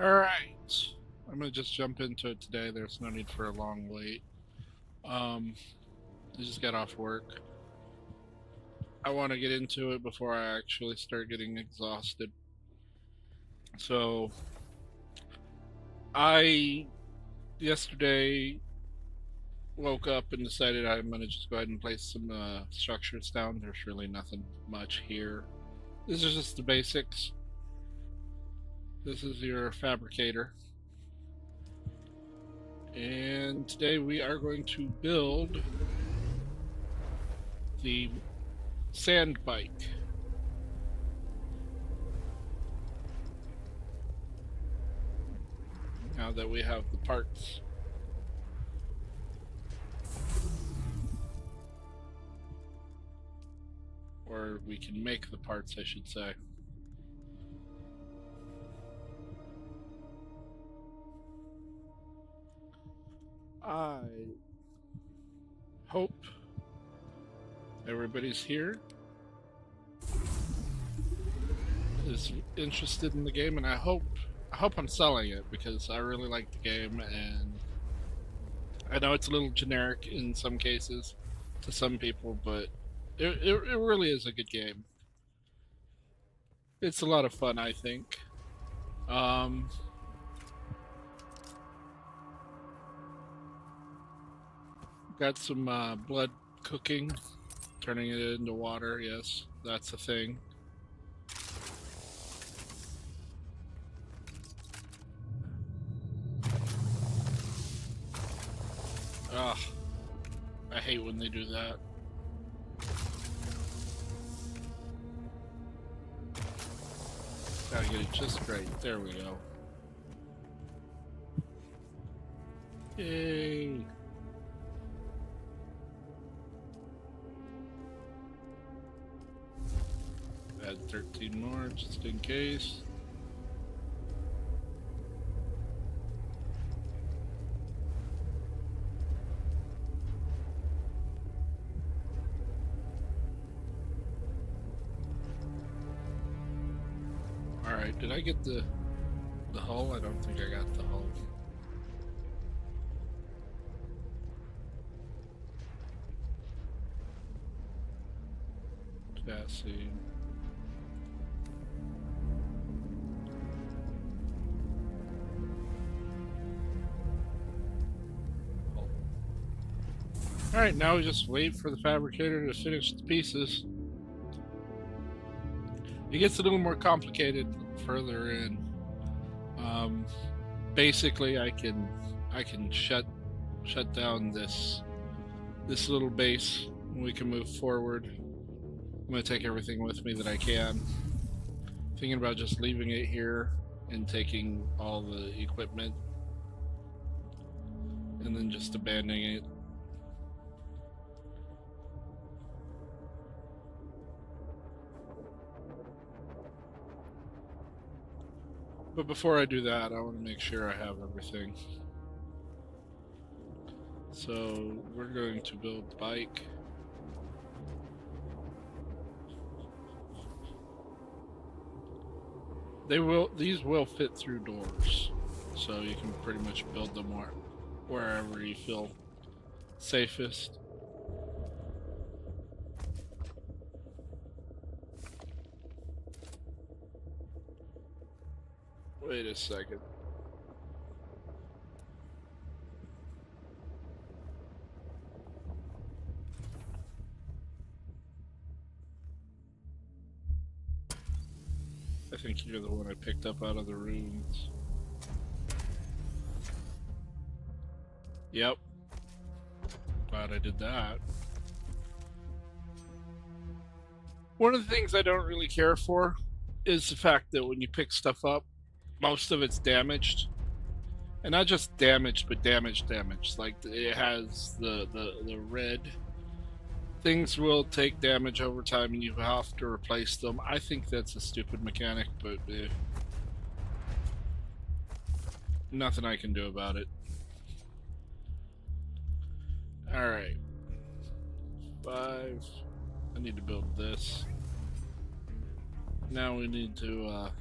Alright, I'm gonna just jump into it today. There's no need for a long wait. I just got off work. I want to get into it before I actually start getting exhausted. So, I yesterday woke up and decided I'm gonna just go ahead and place some structures down. There's really nothing much here. This is just the basics. This is your fabricator. And today we are going to build the sand bike. Now that we have the parts. Or we can make the parts, I should say. I hope everybody's here is interested in the game, and I hope I'm selling it because I really like the game, and I know it's a little generic in some cases to some people, but it really is a good game. It's a lot of fun, I think. Got some blood cooking, turning it into water. Yes, that's a thing. Ugh, I hate when they do that. Gotta get it just right. There we go. Yay! Add 13 more just in case. Alright, did I get the hull? I don't think I got the hull. Chassis. Alright, now we just wait for the fabricator to finish the pieces. It gets a little more complicated further in. Basically, I can shut down this little base, and we can move forward. I'm gonna take everything with me that I can. Thinking about just leaving it here and taking all the equipment, and then just abandoning it. But before I do that, I want to make sure I have everything. So we're going to build the bike. These will fit through doors, so you can pretty much build them wherever you feel safest. Wait a second. I think you're the one I picked up out of the ruins. Yep. Glad I did that. One of the things I don't really care for is the fact that when you pick stuff up, most of it's damaged. And not just damaged, but damaged. Like it has the red. Things will take damage over time and you have to replace them. I think that's a stupid mechanic, but nothing I can do about it. Alright. 5. I need to build this. Now we need to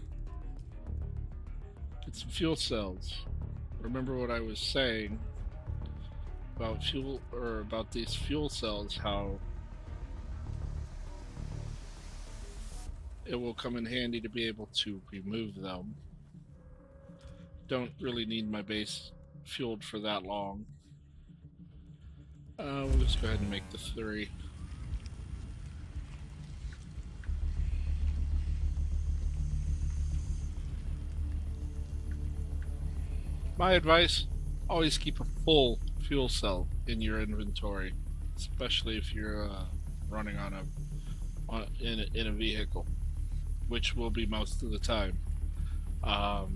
Get some fuel cells. Remember what I was saying about fuel, or about these fuel cells, how it will come in handy to be able to remove them. Don't really need my base fueled for that long. We'll just go ahead and make the 3. My advice, always keep a full fuel cell in your inventory, especially if you're running in a vehicle, which will be most of the time. I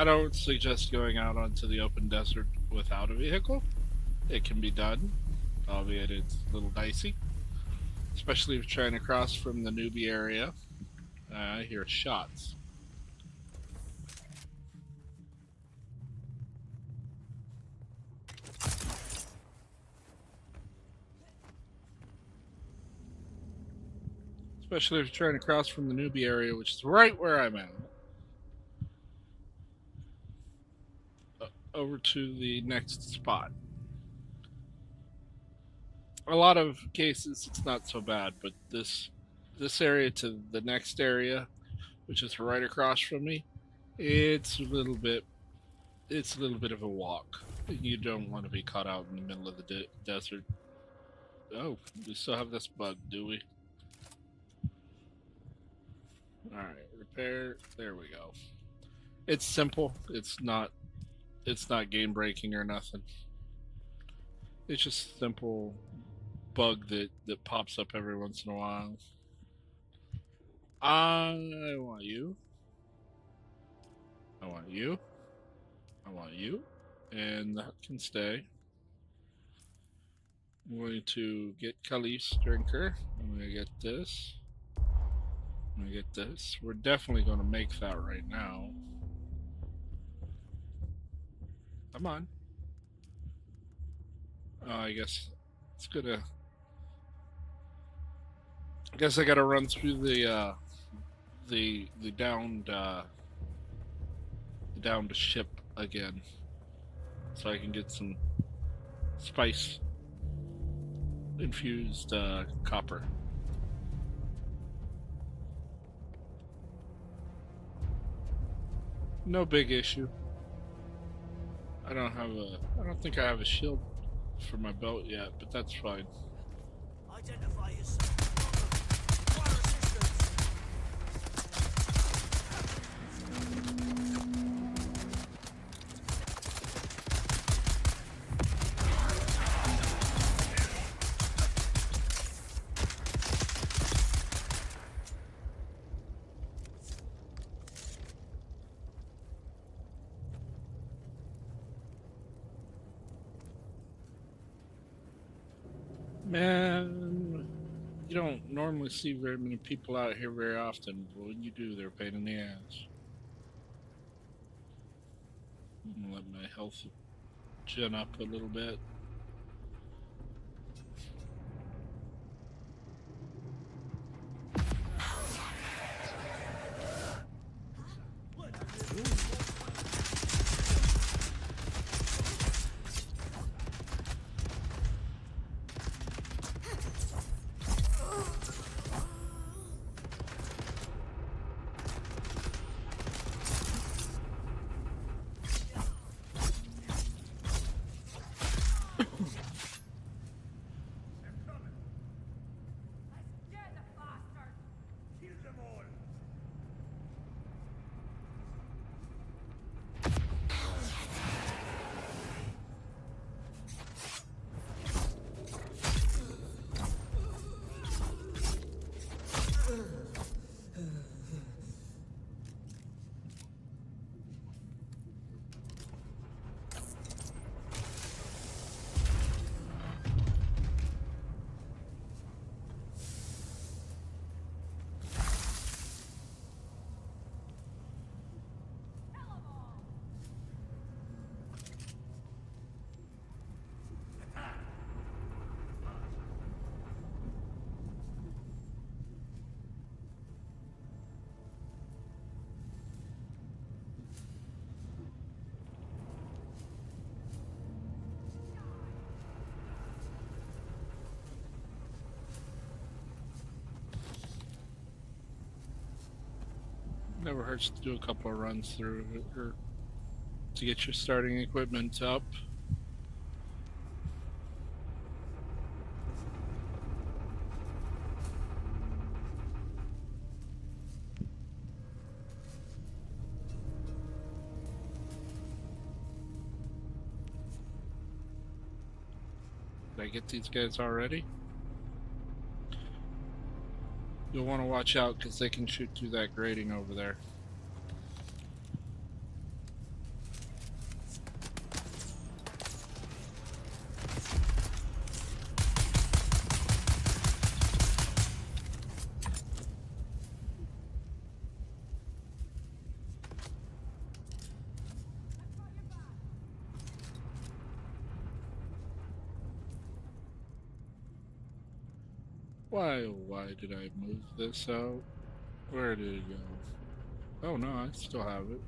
don't suggest going out onto the open desert without a vehicle. It can be done, albeit it's a little dicey, especially if you're trying to cross from the newbie area. I hear shots. Especially if you're trying to cross from the newbie area, which is right where I'm at. Over to the next spot. A lot of cases it's not so bad, but this area to the next area, which is right across from me, it's a little bit of a walk. You don't want to be caught out in the middle of the desert. Oh, we still have this bug, do we? Alright, repair. There we go. It's simple. It's not game breaking or nothing. It's just a simple bug that pops up every once in a while. I want you. I want you. I want you. And that can stay. I'm going to get Khalif's drinker. I'm going to get this. I'm going to get this. We're definitely going to make that right now. Come on. I guess it's gonna. I guess I gotta run through the downed ship again, so I can get some spice infused copper. No big issue. I don't think I have a shield for my belt yet, but that's fine. Identify yourself. Man, you don't normally see very many people out here very often, but when you do, they're a pain in the ass. I'm gonna let my health gen up a little bit. Never hurts to do a couple of runs through it, or to get your starting equipment up. Did I get these guys already? You'll want to watch out because they can shoot through that grating over there. Why did I move this out? Where did it go? Oh no, I still have it.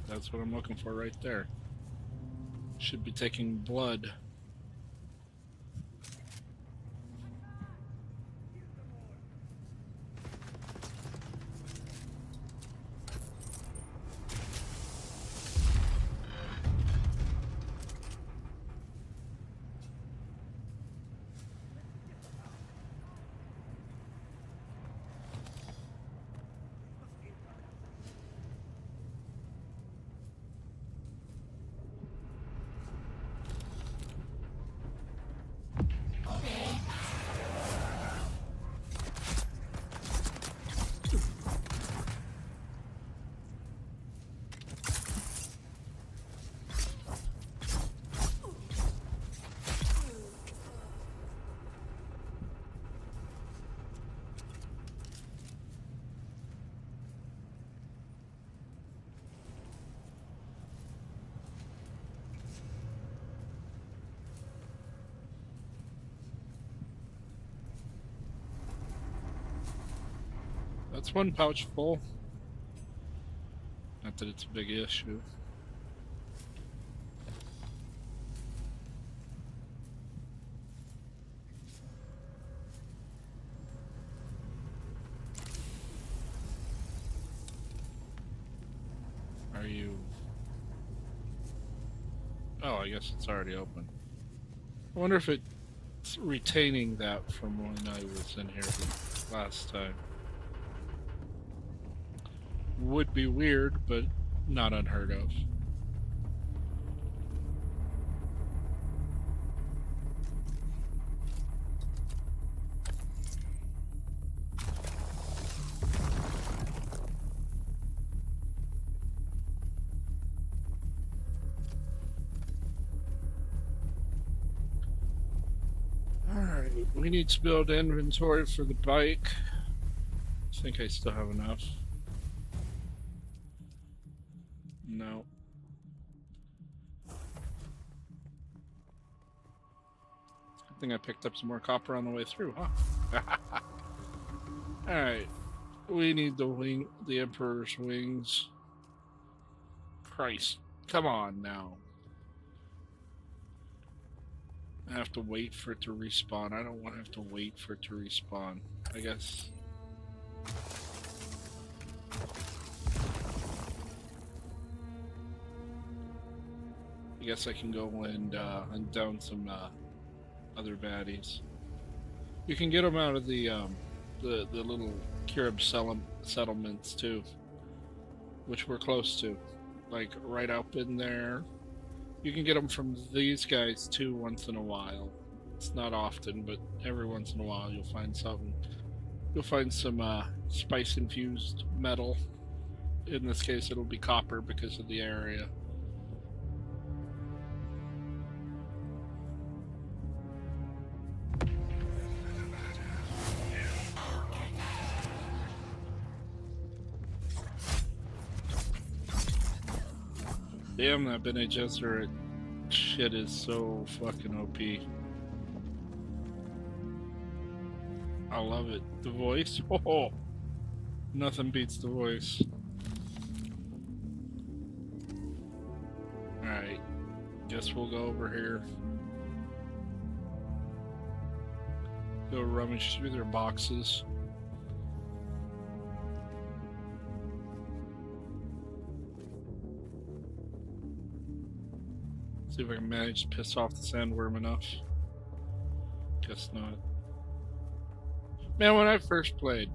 That's what I'm looking for right there. Should be taking blood. That's one pouch full. Not that it's a big issue. Are you... Oh, I guess it's already open. I wonder if it's retaining that from when I was in here last time. Would be weird, but not unheard of. Alright, we need to build inventory for the bike. I think I still have enough. No. I think I picked up some more copper on the way through, huh? Alright. We need the Emperor's wings. Christ. Come on now. I have to wait for it to respawn. I don't want to have to wait for it to respawn. I guess. I guess I can go and hunt down some other baddies. You can get them out of the little Kirib settlements too, which we're close to, like right up in there. You can get them from these guys too once in a while. It's not often, but every once in a while you'll find something. You'll find some spice infused metal. In this case, it'll be copper because of the area. Damn, that Bene Gesserit shit is so fucking OP. I love it. The voice? Oh, nothing beats the voice. Alright, guess we'll go over here. Go rummage through their boxes. See if I can manage to piss off the sandworm enough. Guess not. Man, when I first played,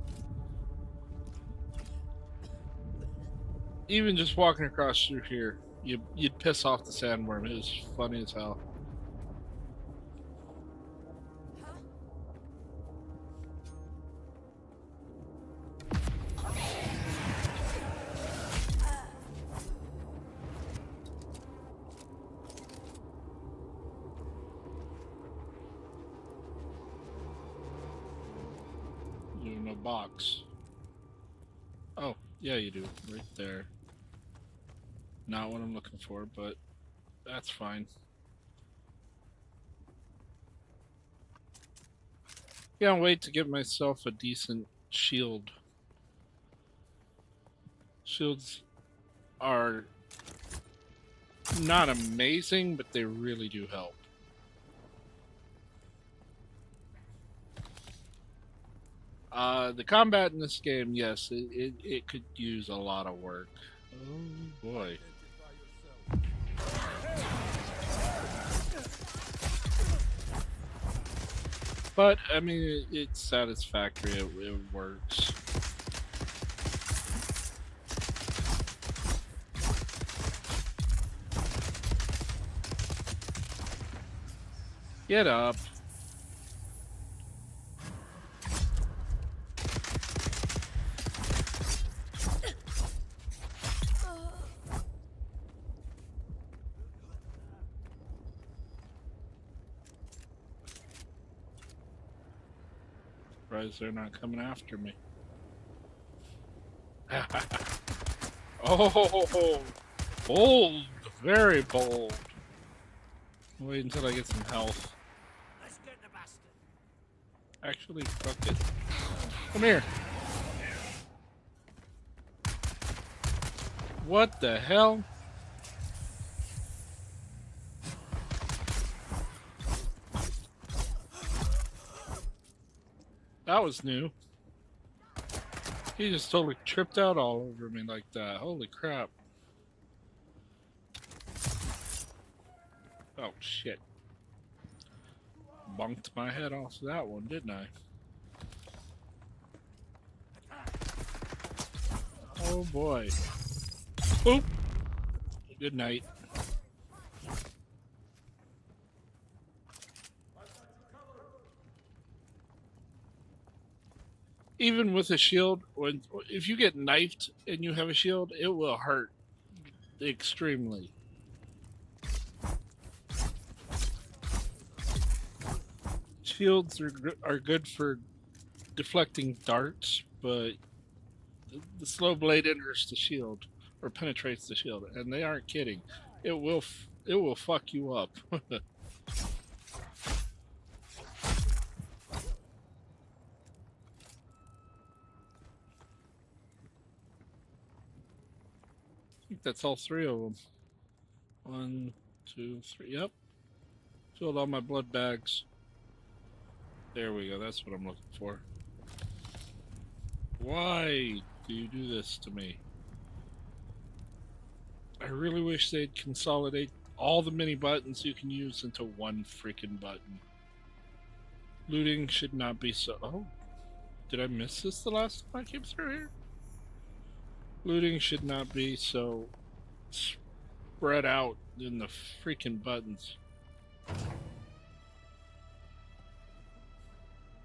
even just walking across through here, you'd piss off the sandworm. It was funny as hell. No box. Oh, yeah, you do. Right there. Not what I'm looking for, but that's fine. Can't wait to get myself a decent shield. Shields are not amazing, but they really do help. The combat in this game, yes, it could use a lot of work. Oh boy. But, I mean, it's satisfactory, it works. Get up. Surprised they're not coming after me. Oh, bold, very bold. Wait until I get some health. Let's get the bastard. Actually, fuck it. Come here. What the hell? That was new. He just totally tripped out all over me like that. Holy crap. Oh shit. Bunked my head off that one, didn't I? Oh boy. Oop. Good night. Even with a shield, if you get knifed and you have a shield, it will hurt extremely. Shields are good for deflecting darts, but the slow blade enters the shield or penetrates the shield, and they aren't kidding. It will fuck you up. I think that's all three of them. 1, 2, 3. Yep. Filled all my blood bags. There we go. That's what I'm looking for. Why do you do this to me? I really wish they'd consolidate all the mini buttons you can use into one freaking button. Looting should not be so... Oh, did I miss this the last time I came through here? Looting should not be so spread out in the freaking buttons.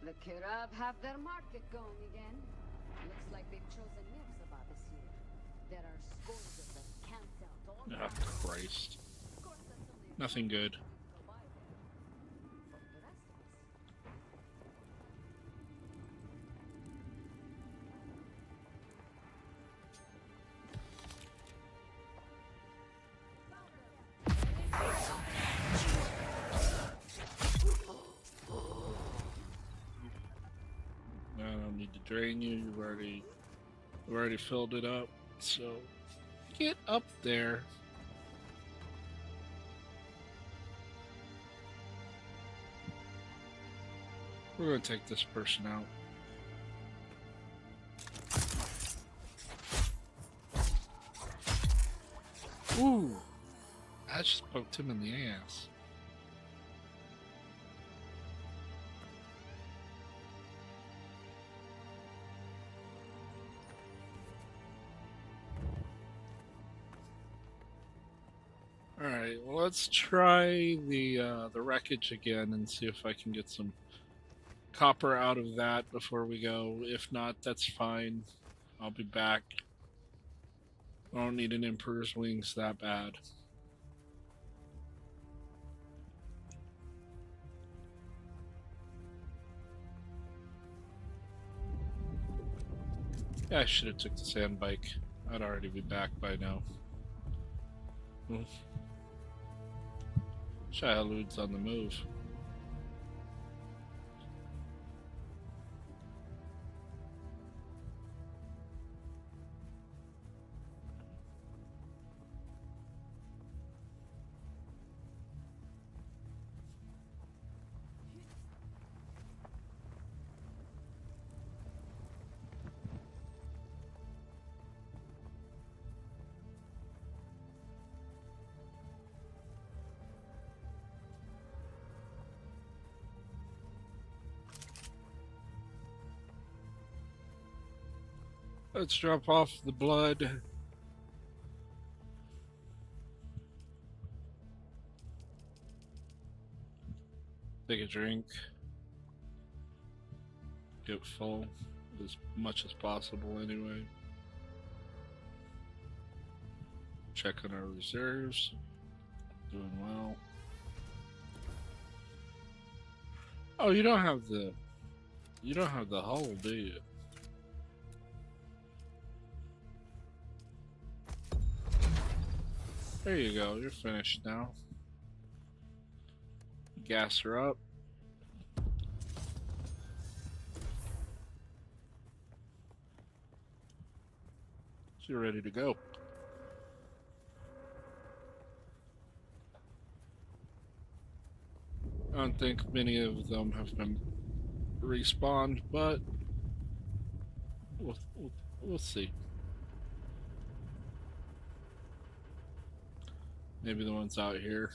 The Kirab have their market going again. Looks like they've chosen Mirzabah this year. There are scores of them camped out all Oh, around. Christ. Of course, that's only Nothing good. go by there. For the rest of us. I don't need to drain you. You've already filled it up. So get up there. We're gonna take this person out. Ooh, I just poked him in the ass. Alright, well, let's try the wreckage again and see if I can get some copper out of that before we go. If not, that's fine. I'll be back. I don't need an Emperor's Wings that bad. Yeah, I should have took the sand bike. I'd already be back by now. Shia-Hulud's on the move. Let's drop off the blood. Take a drink. Get full as much as possible anyway. Check on our reserves. Doing well. Oh, you don't have the hull, do you? There you go, you're finished now. Gas her up. So you're ready to go. I don't think many of them have been respawned, but we'll see. Maybe the ones out here.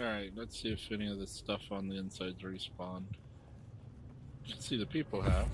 Alright, let's see if any of the stuff on the inside's respawned. You can see the people have.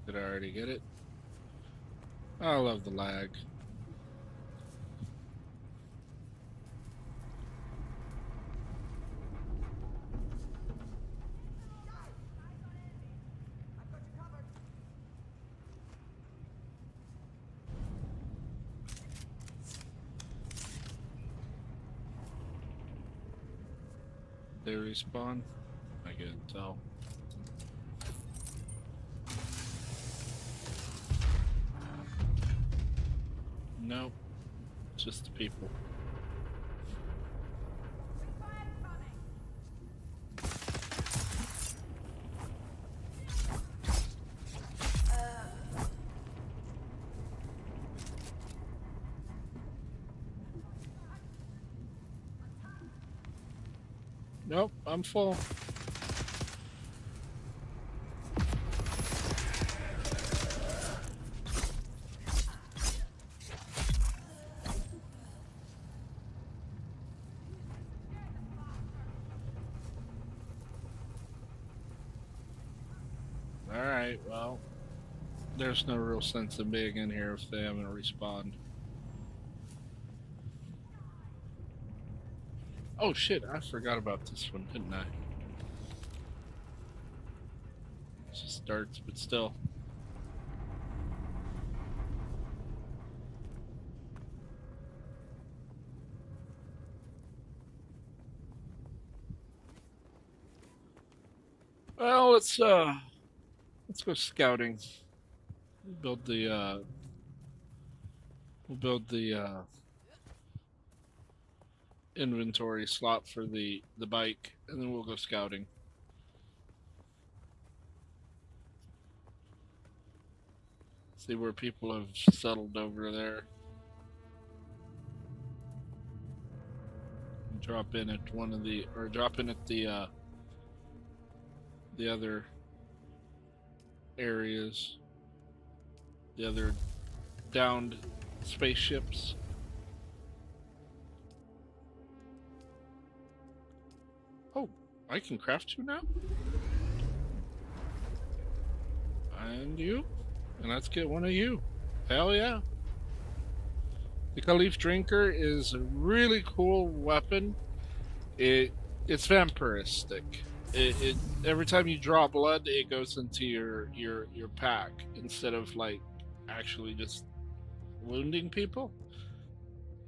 Did I already get it? I love the lag. They respawn? I can't tell. Nope, just the people. Nope, I'm full. Alright, well, there's no real sense in being in here if they haven't respawned. Oh shit, I forgot about this one, didn't I? It just starts, but still. Well, let's go scouting. We'll build the inventory slot for the bike, and then we'll go scouting. See where people have settled over there. Drop in at one of the, or drop in at the other areas, the other downed spaceships. Oh, I can craft you now? And you? And let's get one of you. Hell yeah. The Khalif Drinker is a really cool weapon. It's vampiristic. It every time you draw blood, it goes into your pack instead of like actually just wounding people.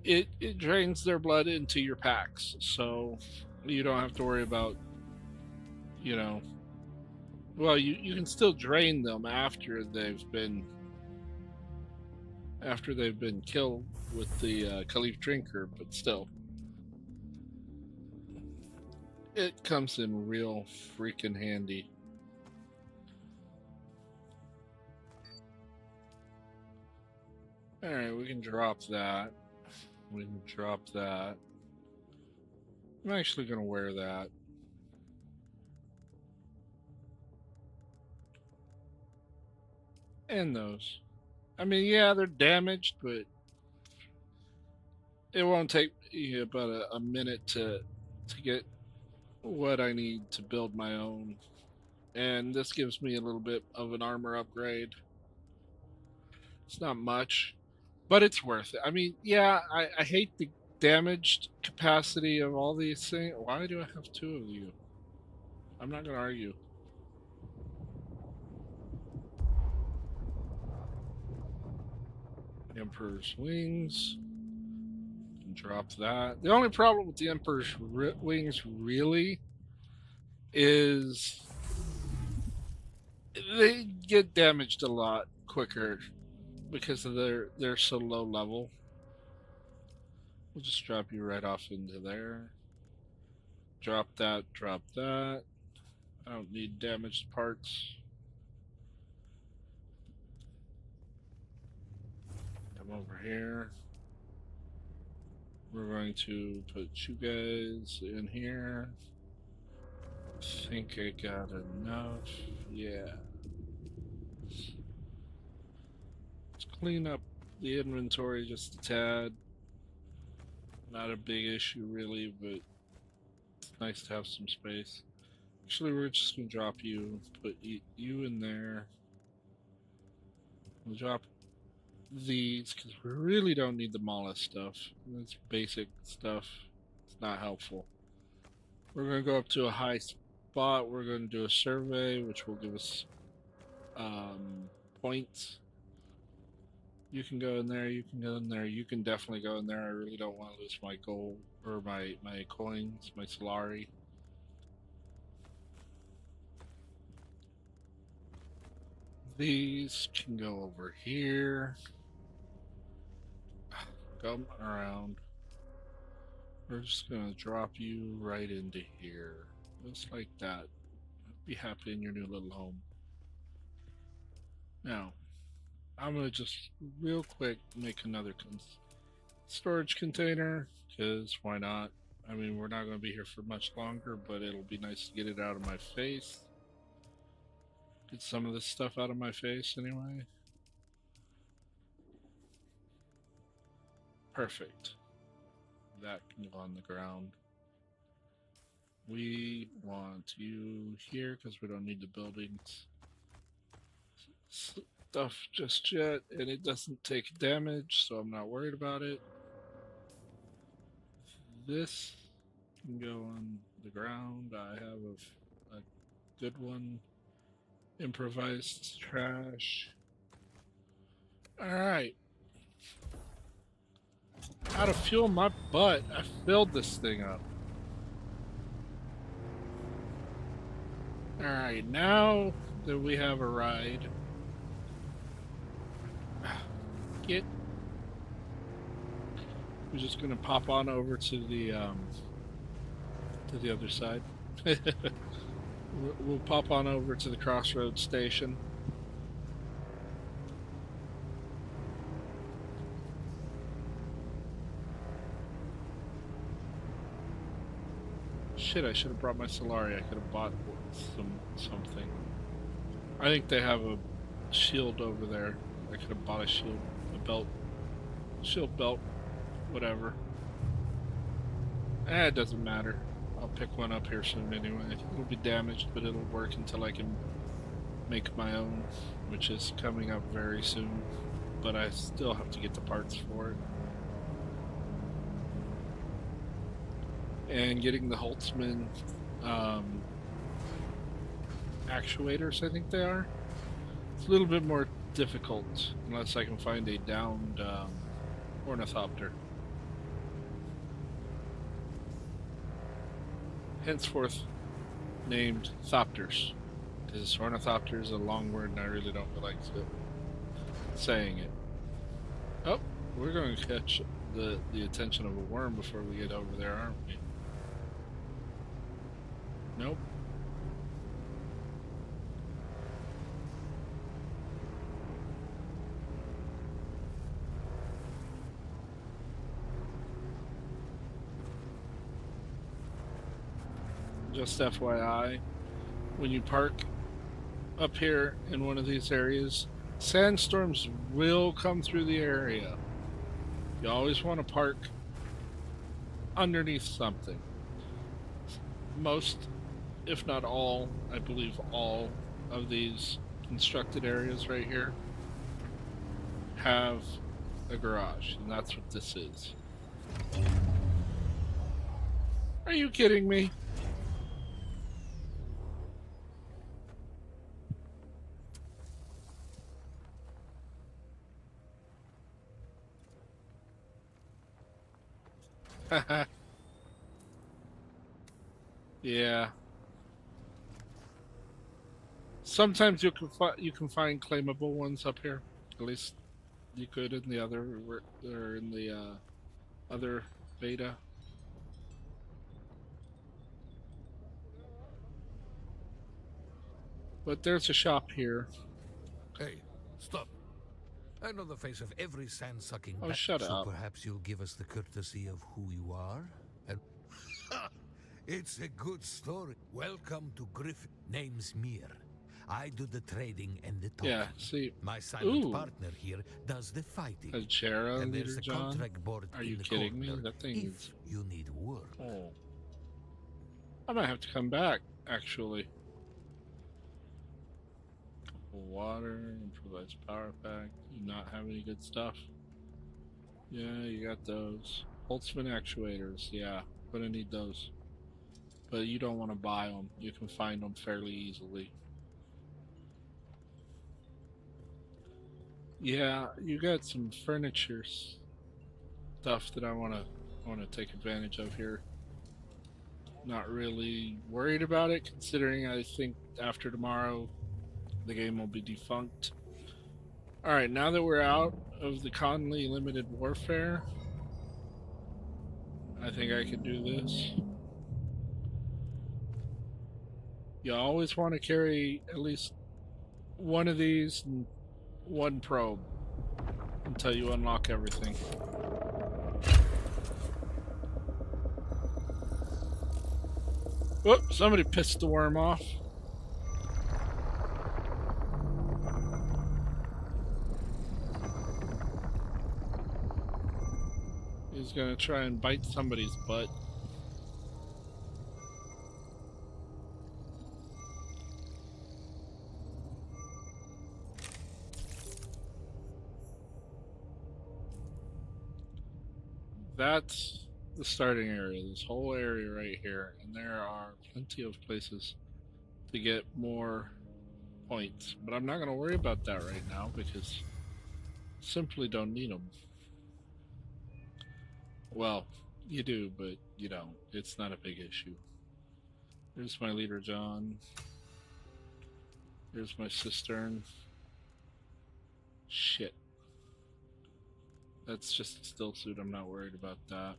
It drains their blood into your packs, so you don't have to worry about, you know. Well, you can still drain them after they've been killed with the Khalif Drinker, but still, it comes in real freaking handy. Alright, we can drop that. We can drop that. I'm actually going to wear that. And those. I mean, yeah, they're damaged, but it won't take me about a minute to get what I need to build my own. And this gives me a little bit of an armor upgrade. It's not much, but it's worth it. I mean, yeah, I hate the damaged capacity of all these things. Why do I have two of you? I'm not going to argue. Emperor's Wings. Drop that. The only problem with the Emperor's Wings really is they get damaged a lot quicker because of they're so low level. We'll just drop you right off into there. Drop that, drop that. I don't need damaged parts. Come over here. We're going to put you guys in here. I think I got enough. Yeah. Let's clean up the inventory just a tad. Not a big issue really, but it's nice to have some space. Actually, we're just gonna drop you, put you in there. We'll drop these because we really don't need the Mala stuff. That's basic stuff. It's not helpful. We're gonna go up to a high spot. We're gonna do a survey, which will give us points. You can go in there. You can go in there. You can definitely go in there. I really don't want to lose my gold or my coins, my Solari. These can go over here. Come around. We're just gonna drop you right into here. Just like that. Be happy in your new little home. Now, I'm gonna just real quick make another storage container, because why not? I mean, we're not gonna be here for much longer, but it'll be nice to get it out of my face. Get some of this stuff out of my face anyway. Perfect. That can go on the ground. We want you here because we don't need the buildings. stuff just yet, and it doesn't take damage, so I'm not worried about it. This can go on the ground. I have a good one. Improvised trash. Alright. How to fuel my butt. I filled this thing up. Alright, now that we have a ride. We're just gonna pop on over to the other side. We'll pop on over to the Crossroads station. Shit, I should have brought my Solari. I could have bought something. I think they have a shield over there. I could have bought a shield, a belt, shield belt, whatever. It doesn't matter. I'll pick one up here soon anyway. It'll be damaged, but it'll work until I can make my own, which is coming up very soon. But I still have to get the parts for it. And getting the Holtzman actuators, I think they are. It's a little bit more difficult unless I can find a downed ornithopter. Henceforth named Thopters, because ornithopter is a long word and I really don't like saying it. Oh, we're going to catch the attention of a worm before we get over there, aren't we? Nope. Just FYI, when you park up here in one of these areas, sandstorms will come through the area. You always want to park underneath something. Most, if not all, I believe all of these constructed areas right here have a garage, and that's what this is. Are you kidding me? Yeah. Sometimes you can find claimable ones up here. At least you could in the other or in the other beta. But there's a shop here. Hey, stop. I know the face of every sand-sucking Oh, bat, shut so up. perhaps you'll give us the courtesy of who you are? And it's a good story. Welcome to Griffin. Name's Mir. I do the trading and the talking. Yeah, see. My silent Ooh. partner here does the fighting. A Jera And leader, there's a John? contract board Are in you the kidding me? corner That thing if is... you need work. Oh. I might have to come back, actually. Water, improvised power pack. Do you not have any good stuff? Yeah, you got those. Holtzman actuators, yeah. Gonna need those. But you don't want to buy them. You can find them fairly easily. Yeah, you got some furniture stuff that I want to take advantage of here. Not really worried about it, considering I think after tomorrow the game will be defunct. Alright, now that we're out of the Conley Limited Warfare, I think I can do this. You always want to carry at least one of these and one probe until you unlock everything. Whoop, somebody pissed the worm off. He's gonna try and bite somebody's butt. that's the starting area, this whole area right here, and there are plenty of places to get more points, but I'm not going to worry about that right now because simply don't need them. Well, you do, but you don't. It's not a big issue. Here's my leader, John. Here's my cistern. Shit. That's just a still suit. I'm not worried about that.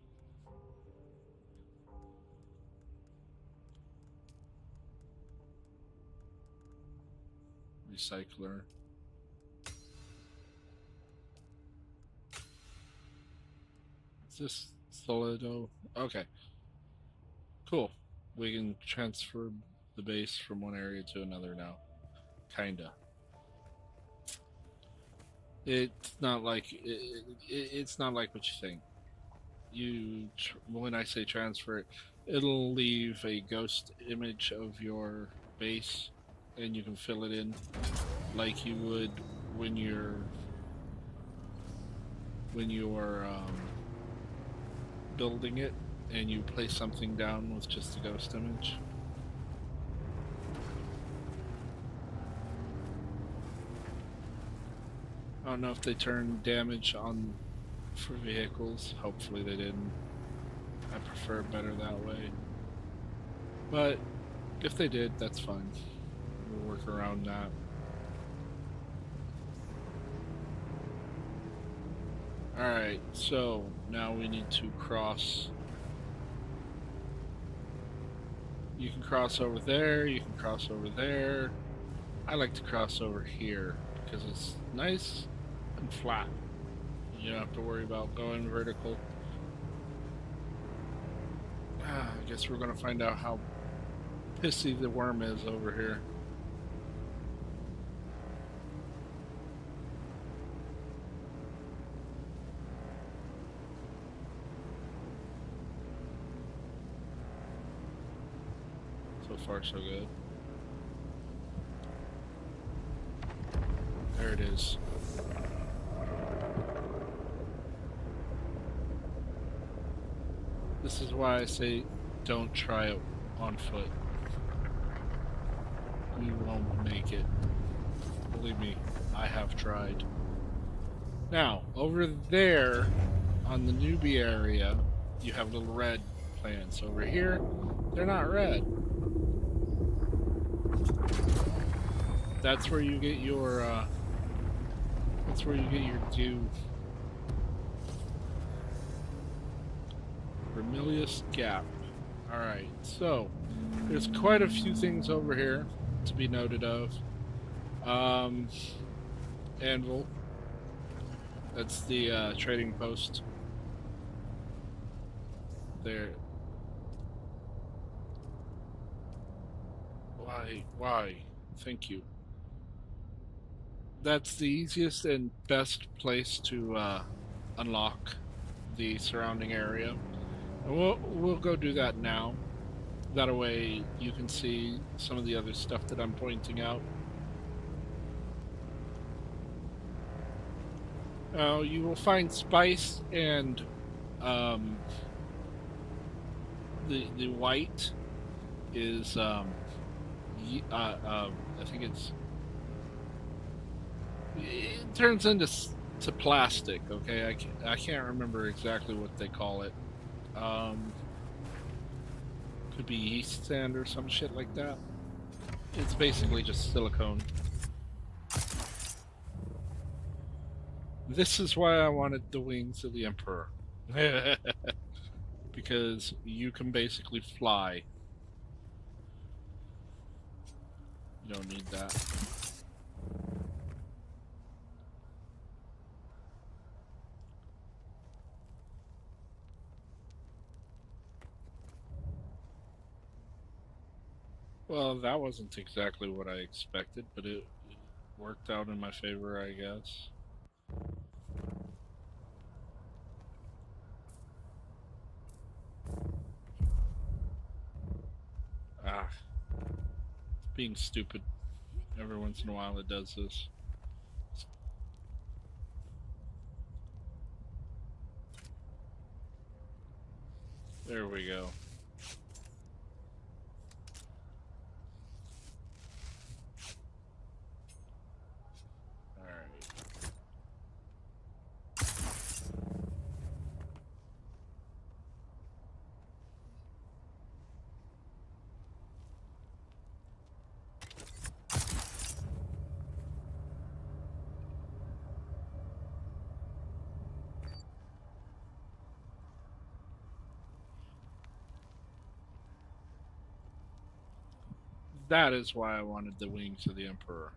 Recycler. Is this SplindaD? Okay. Cool. We can transfer the base from one area to another now. Kinda. It's not like it's not like what you think. When I say transfer it, it'll leave a ghost image of your base, and you can fill it in like you would when you're building it, and you place something down with just a ghost image. I don't know if they turned damage on for vehicles. Hopefully they didn't. I prefer it better that way. But if they did, that's fine. We'll work around that. Alright, so now we need to cross. You can cross over there, you can cross over there. I like to cross over here because it's nice and flat. You don't have to worry about going vertical. I guess we're gonna find out how pissy the worm is over here. So far, so good. There it is. This is why I say don't try it on foot. You won't make it. Believe me, I have tried. Now, over there on the newbie area, you have little red plants. Over here, they're not red. That's where you get your due. Vermilius Gap. Alright, so there's quite a few things over here to be noted of. Anvil. That's the trading post. There. Why? Thank you. That's the easiest and best place to unlock the surrounding area. And we'll go do that now. That way you can see some of the other stuff that I'm pointing out. You will find spice and the white is I think it turns into plastic. Okay, I can't remember exactly what they call it. Could be yeast sand or some shit like that. It's basically just silicone. This is why I wanted the wings of the Emperor. Because you can basically fly. You don't need that. Well, that wasn't exactly what I expected, but it worked out in my favor, I guess. Ah. Being stupid. Every once in a while it does this. There we go. Alright. That is why I wanted the wings of the Emperor.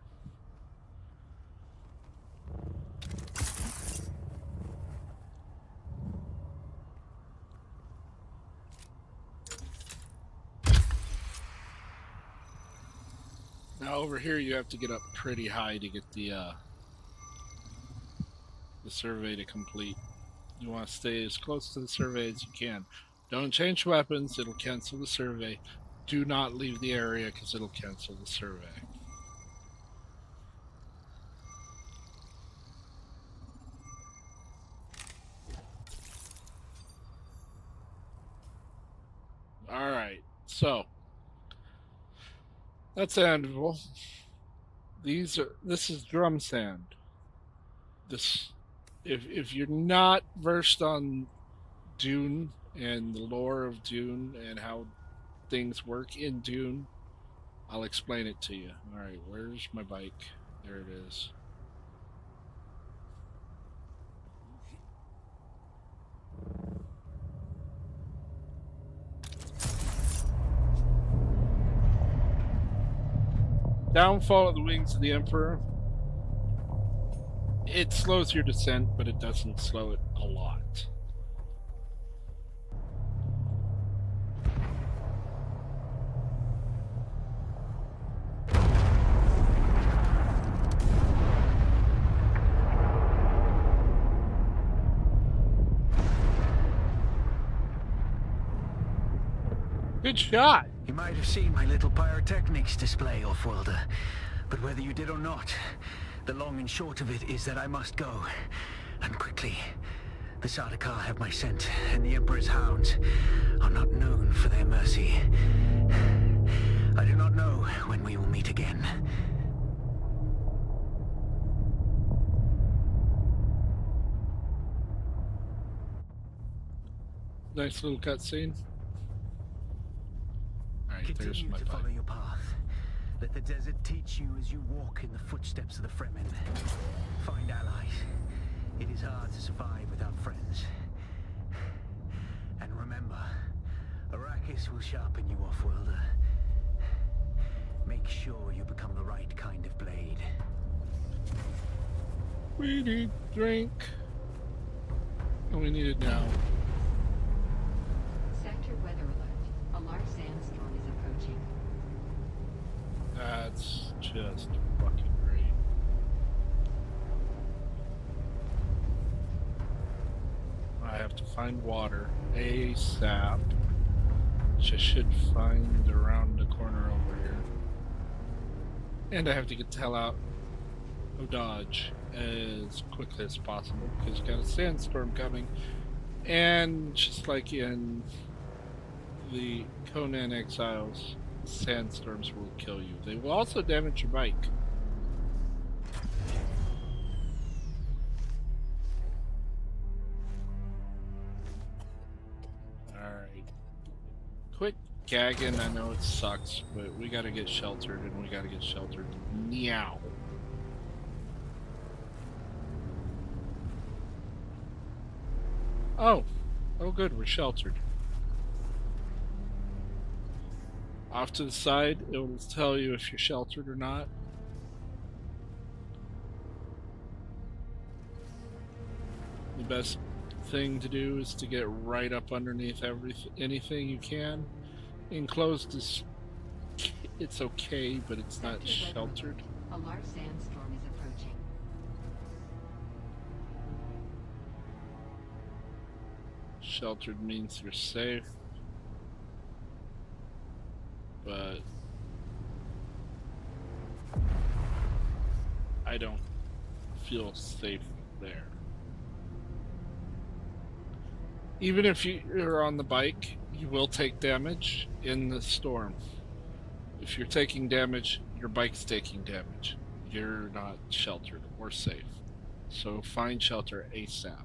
Now over here you have to get up pretty high to get the survey to complete. You want to stay as close to the survey as you can. Don't change weapons, it'll cancel the survey. Do not leave the area because it'll cancel the survey. Alright, so that's anvil. This is drum sand. If you're not versed on Dune and the lore of Dune and how things work in Dune, I'll explain it to you. Alright, where's my bike? There it is. Downfall of the Wings of the Emperor. It slows your descent, but it doesn't slow it a lot. Good shot. You might have seen my little pyrotechnics display, Offworlder, but whether you did or not, the long and short of it is that I must go, and quickly. The Sardaukar have my scent, and the Emperor's hounds are not known for their mercy. I do not know when we will meet again. Nice little cutscene. Alright, there's Continue my to bike. follow your path. Let the desert teach you as you walk in the footsteps of the Fremen. Find allies. It is hard to survive without friends. And remember, Arrakis will sharpen you, Offworlder. Make sure you become the right kind of blade. We need drink. And we need it now. Sector weather alert. A large sandstorm is approaching. That's just fucking great. I have to find water ASAP, which I should find around the corner over here. And I have to get the hell out of Dodge as quickly as possible because we've got a sandstorm coming. And just like in the Conan Exiles, sandstorms will kill you. They will also damage your bike. Alright. Quit gagging. I know it sucks, but we gotta get sheltered, and we gotta get sheltered now. Oh. Oh good, we're sheltered. Off to the side, it will tell you if you're sheltered or not. The best thing to do is to get right up underneath anything you can. Enclosed is it's okay, but it's not sheltered. A large sandstorm is approaching. Sheltered means you're safe. But I don't feel safe there. Even if you're on the bike, you will take damage in the storm. If you're taking damage, your bike's taking damage. You're not sheltered or safe. So find shelter ASAP.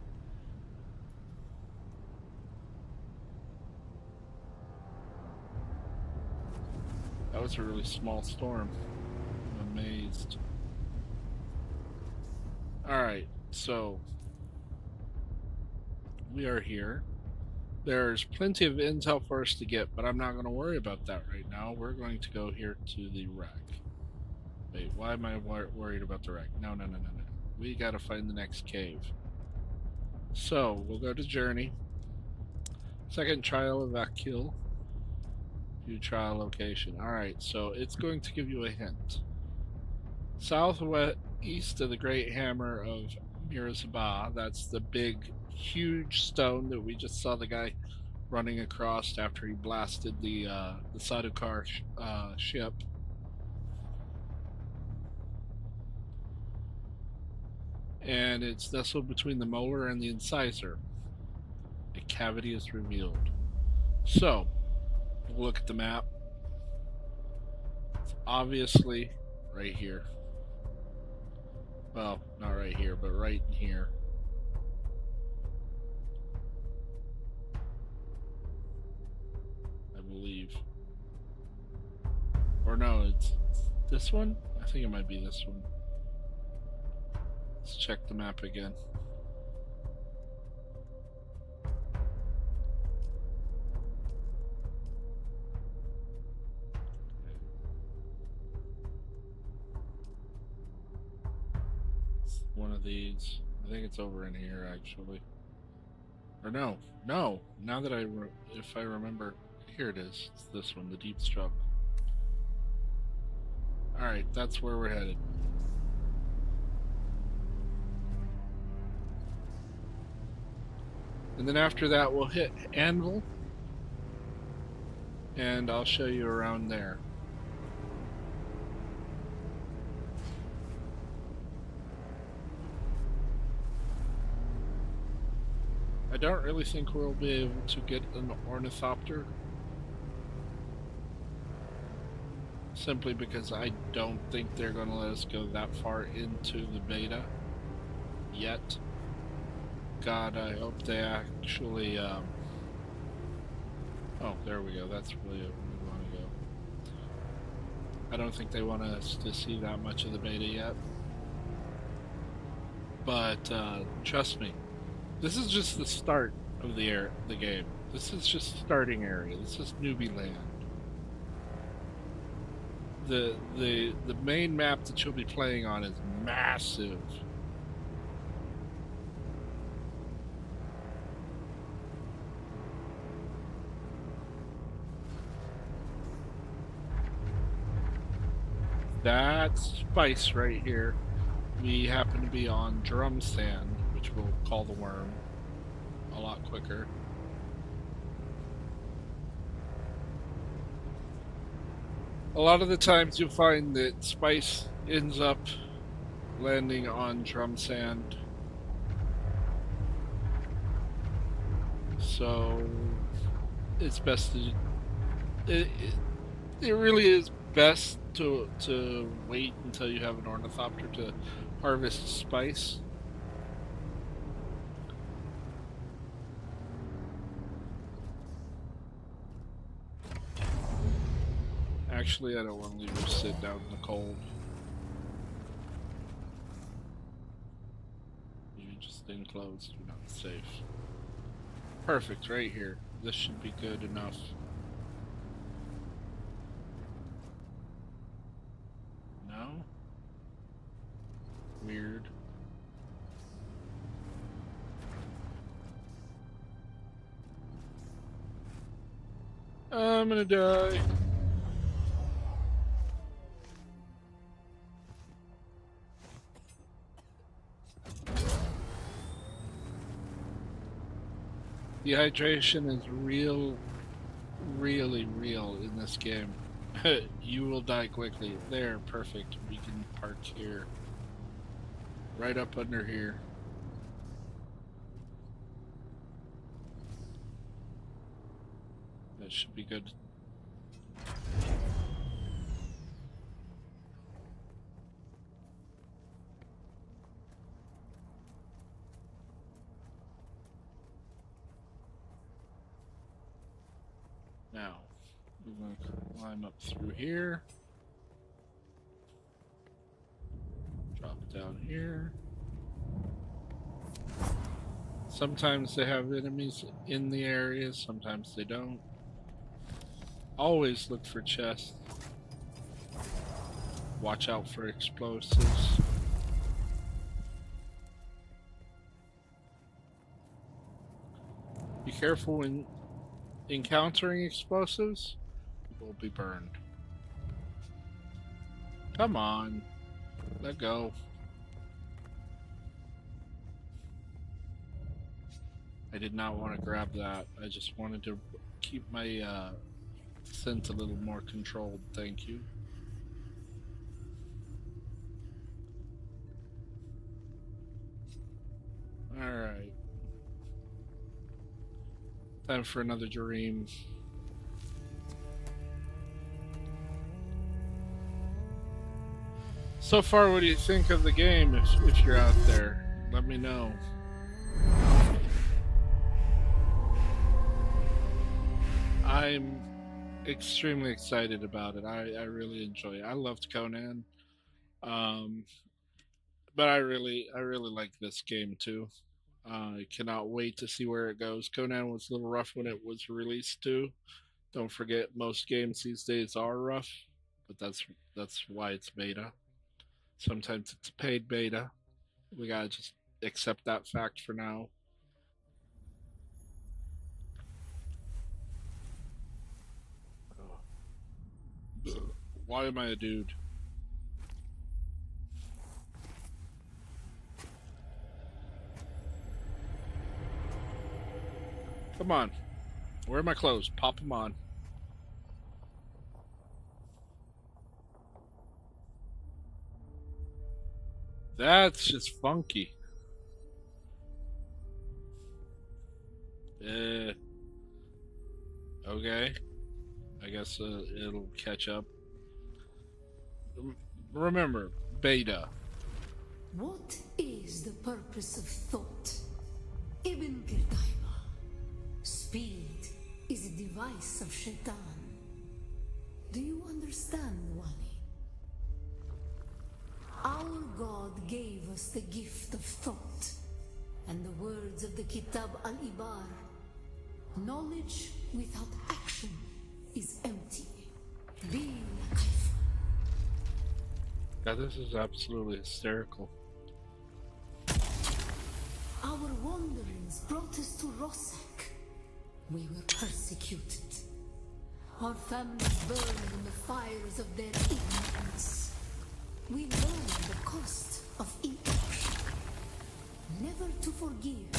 That was a really small storm. I'm amazed. Alright, so we are here. There's plenty of intel for us to get, but I'm not going to worry about that right now. We're going to go here to the wreck. Wait, why am I worried about the wreck? No. We got to find the next cave. So, we'll go to Journey. Second trial of Akil. View trial location. Alright, so it's going to give you a hint. Southwest east of the Great Hammer of Mirazabah, that's the big, huge stone that we just saw the guy running across after he blasted the Sadukar ship. And it's nestled between the molar and the incisor. A cavity is revealed. So, we'll look at the map. It's obviously right here. Well, not right here, but right in here. I believe. Or no, it's this one? I think it might be this one. Let's check the map again. It's one of these. I think it's over in here, actually. Or no. Now that if I remember, here it is. It's this one, the Deep Struggle. Alright, that's where we're headed. And then after that, we'll hit Anvil. And I'll show you around there. I don't really think we'll be able to get an ornithopter. Simply because I don't think they're going to let us go that far into the beta yet. God, I hope they actually, oh, there we go. That's really where we want to go. I don't think they want us to see that much of the beta yet. But, trust me, this is just the start of the game. This is just starting area. This is newbie land. The main map that you'll be playing on is massive. That's Spice right here. We happen to be on drum sand, which we'll call the worm a lot quicker. A lot of the times you'll find that Spice ends up landing on drum sand. So it's best to it really is best to wait until you have an ornithopter to harvest Spice. Actually, I don't want to leave her sit down in the cold. You're just enclosed, you're not safe. Perfect, right here. This should be good enough. No? Weird. I'm gonna die. Dehydration is really real in this game. You will die quickly. There, perfect. We can park here. Right up under here. it should be good. Now, we're going to climb up through here. Drop down here. Sometimes they have enemies in the area, sometimes they don't. Always look for chests. Watch out for explosives. Be careful when encountering explosives. You will be burned. Come on. Let go. I did not want to grab that. I just wanted to keep my scent a little more controlled. Thank you. Alright. Time for another dream. So far, what do you think of the game if you're out there? Let me know. I'm extremely excited about it. I really enjoy it. I loved Conan. But I really like this game too. I cannot wait to see where it goes. Conan was a little rough when it was released too. Don't forget, most games these days are rough, but that's why it's beta. Sometimes it's a paid beta. We gotta just accept that fact for now. Why am I a dude? Come on. Where are my clothes? Pop them on. That's just funky. Okay. I guess it'll catch up. Remember, beta. What is the purpose of thought? Ibn Qirdaima. Speed is a device of Shaitan. Do you understand, Wali? Our God gave us the gift of thought, and the words of the Kitab al-Ibar. Knowledge without action is empty. Be kaifa. God, this is absolutely hysterical. Our wanderings brought us to Rossak. We were persecuted. Our families burned in the fires of their ignorance. We learned the cost of inaction. Never to forgive,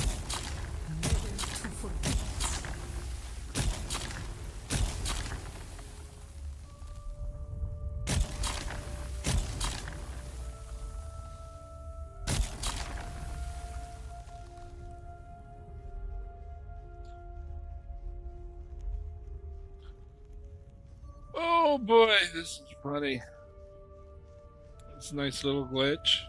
never to forget. Oh boy, this is funny. It's a nice little glitch.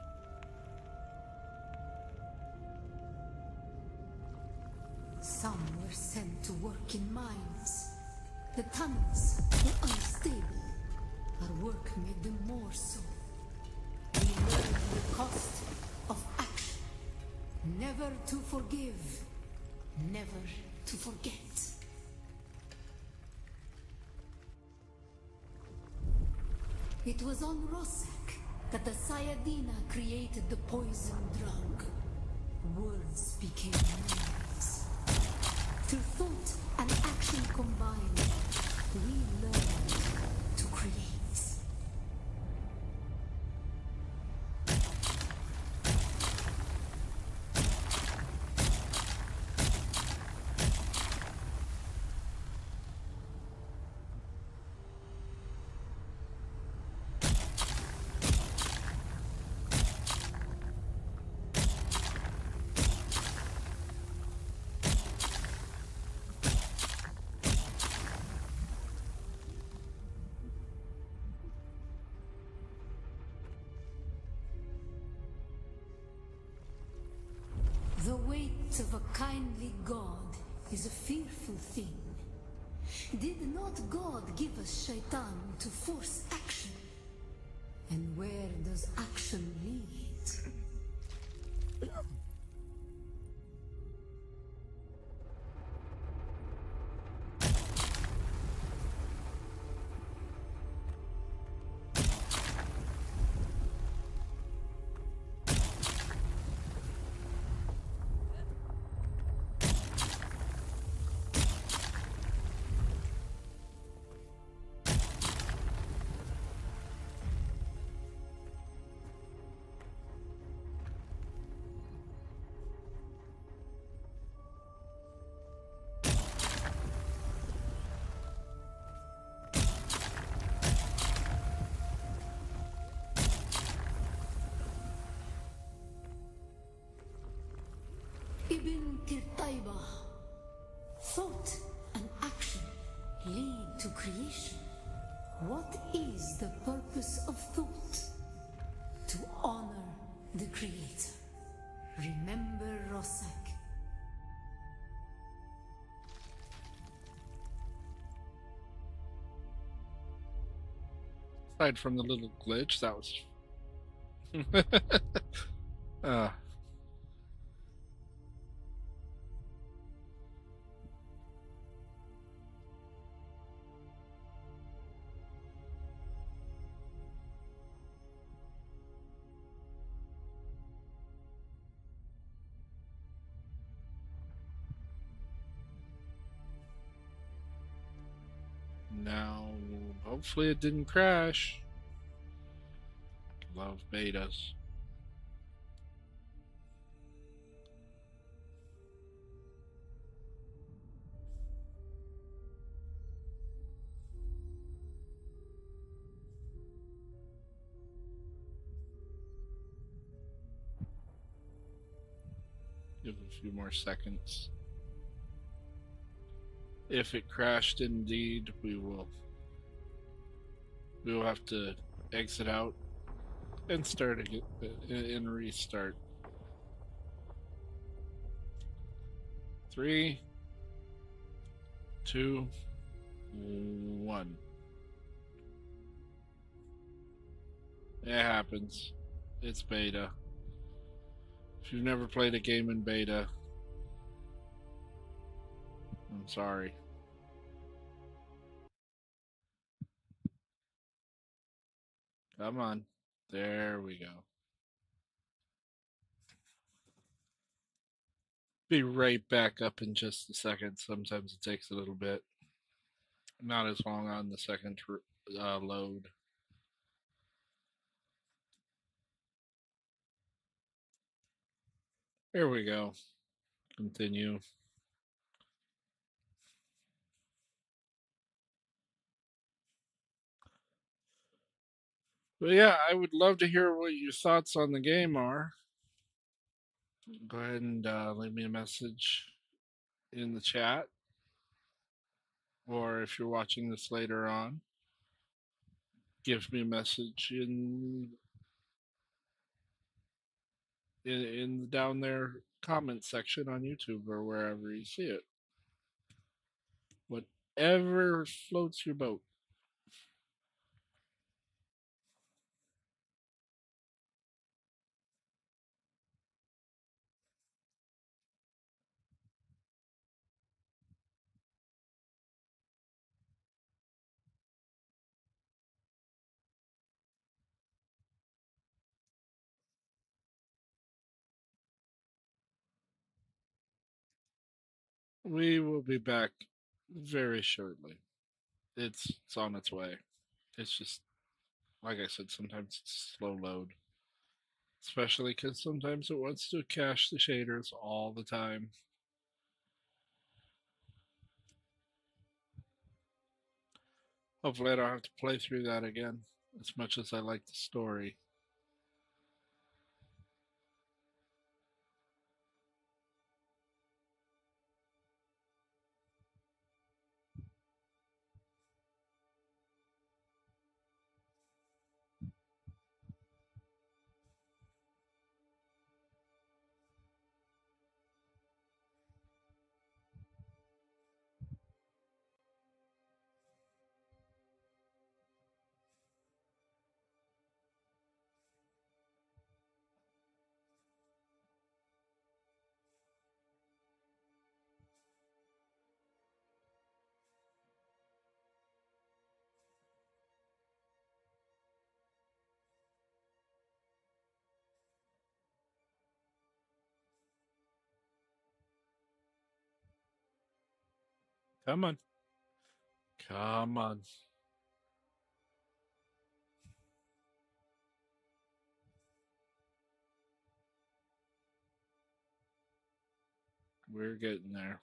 Some were sent to work in mines. The tunnels were unstable. Our work made them more so. We learned the cost of action. Never to forgive, never to forget. It was on Rossak that the Sayadina created the poison drug. Words became meanings. Through thought and action combined, we learned to create. fruit of a kindly God is a fearful thing. Did not God give us Shaitan to force action? And where does action lead? Ibn Kirtaiba. Thought and action lead to creation. What is the purpose of thought? To honor the Creator. Remember Rossak. Aside from the little glitch, that was. uh, now, hopefully it didn't crash. Love betas. Give it a few more seconds. If it crashed indeed, we will have to exit out and start again and restart. 3, 2, 1. It happens. It's beta. If you've never played a game in beta, I'm sorry. Come on. There we go. Be right back up in just a second. Sometimes it takes a little bit. Not as long on the second load. Here we go. Continue. But yeah, I would love to hear what your thoughts on the game are. Go ahead and leave me a message in the chat. Or if you're watching this later on, give me a message in the down there comment section on YouTube or wherever you see it. Whatever floats your boat. We will be back very shortly. It's on its way. It's just, like I said, sometimes it's slow load. Especially because sometimes it wants to cache the shaders all the time. Hopefully I don't have to play through that again, as much as I like the story. Come on. Come on. We're getting there.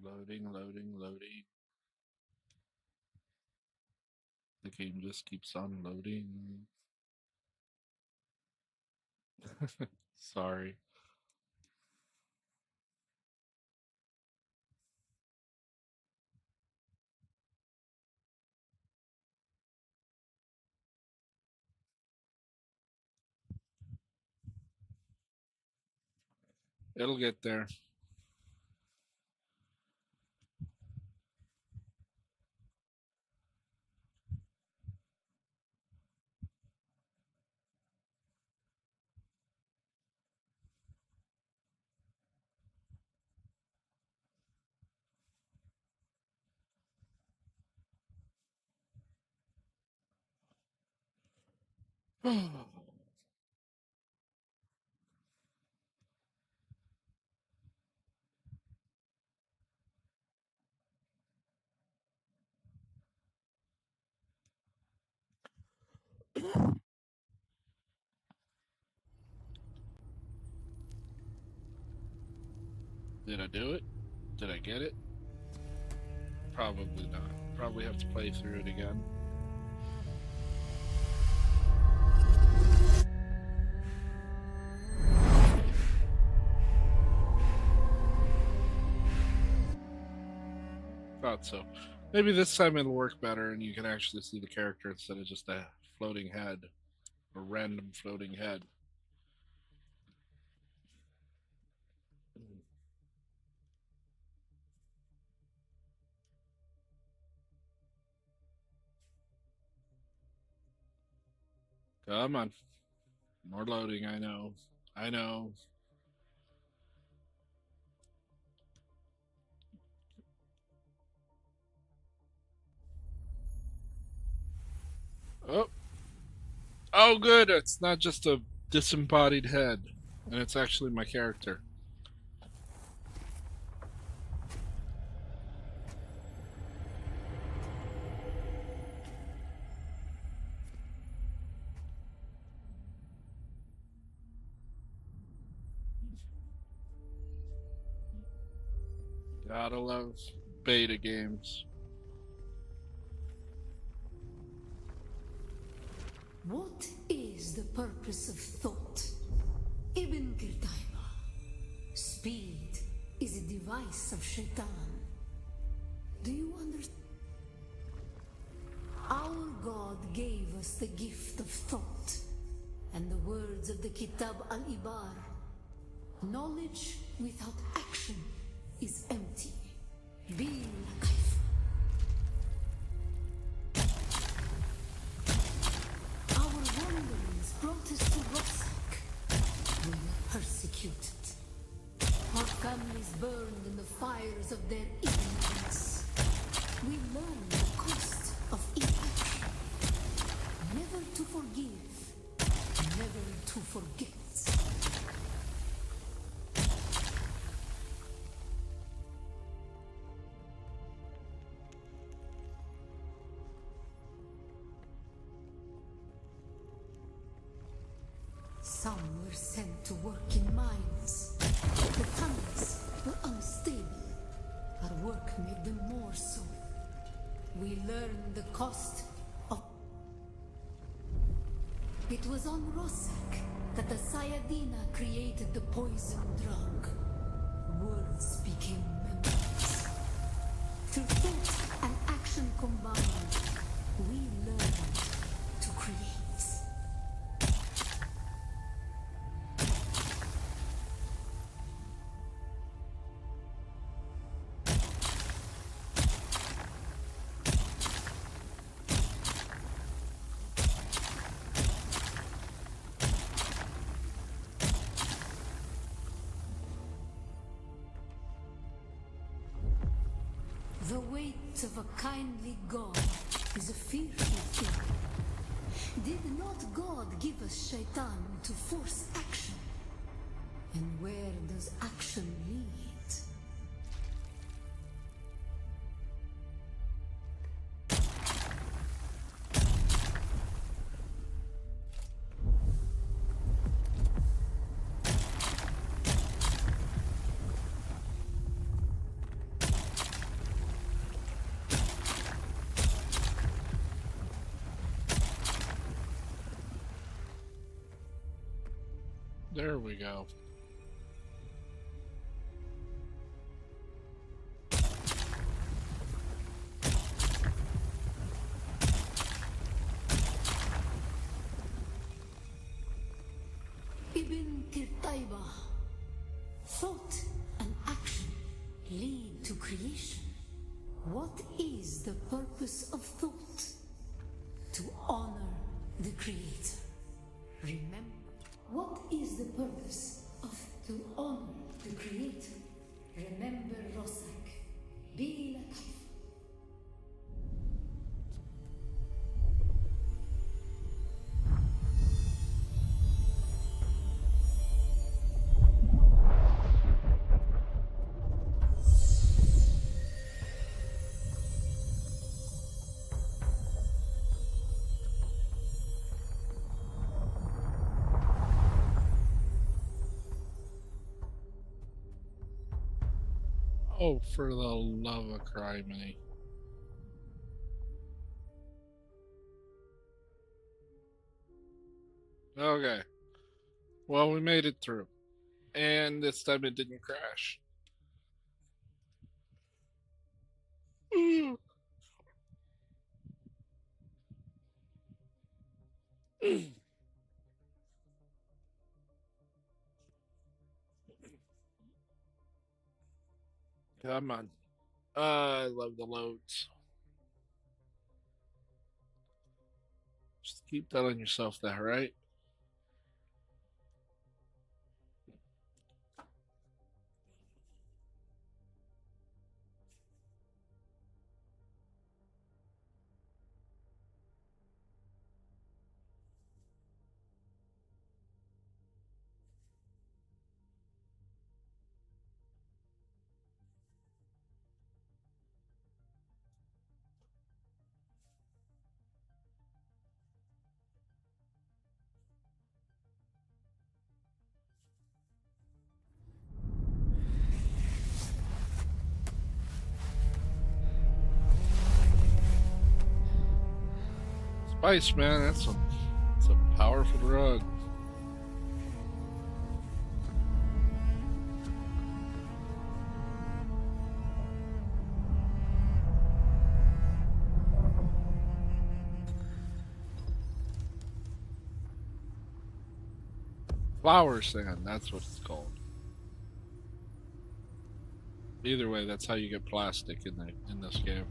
Loading, loading, loading. The game just keeps on loading. Sorry. It'll get there. Did I do it? Did I get it? Probably not. Probably have to play through it again. Thought so. Maybe this time it'll work better and you can actually see the character instead of just a floating head. A random floating head. Come on. More loading, I know. I know. Oh. Oh, good. It's not just a disembodied head. And it's actually my character. Gotta love beta games. What is the purpose of thought? Ibn Qirtaiba. Speed is a device of Shaitan. Do you understand? Our God gave us the gift of thought, and the words of the Kitab al-Ibar. Knowledge without action is empty. Be kayf. Our wanderings brought us to Rossak. We were persecuted. Our families burned in the fires of their ignorance. We learned the cost of inaction. Never to forgive, never to forget. Some were sent to work in mines. The tunnels were unstable. Our work made them more so. We learned the cost of... It was on Rossak that the Sayadina created the poison drug. moments became memories. Through thought and action combined, we learned to create. The weight of a kindly God is a fearful thing. Did not God give us Shaitan to force action? And where does action lead? There we go. Ibn Kirtaiba. Thought and action lead to creation. What is the purpose of thought? To honor the Creator. Remember, what is the purpose of to honor the Creator? Remember Rosak. Be like. Oh, for the love of criminy. Okay. Well, we made it through. And this time it didn't crash. Come on. I love the loads. Just keep telling yourself that, right? Spice, man, that's a powerful drug. Flower sand, that's what it's called. Either way, that's how you get plastic in this game.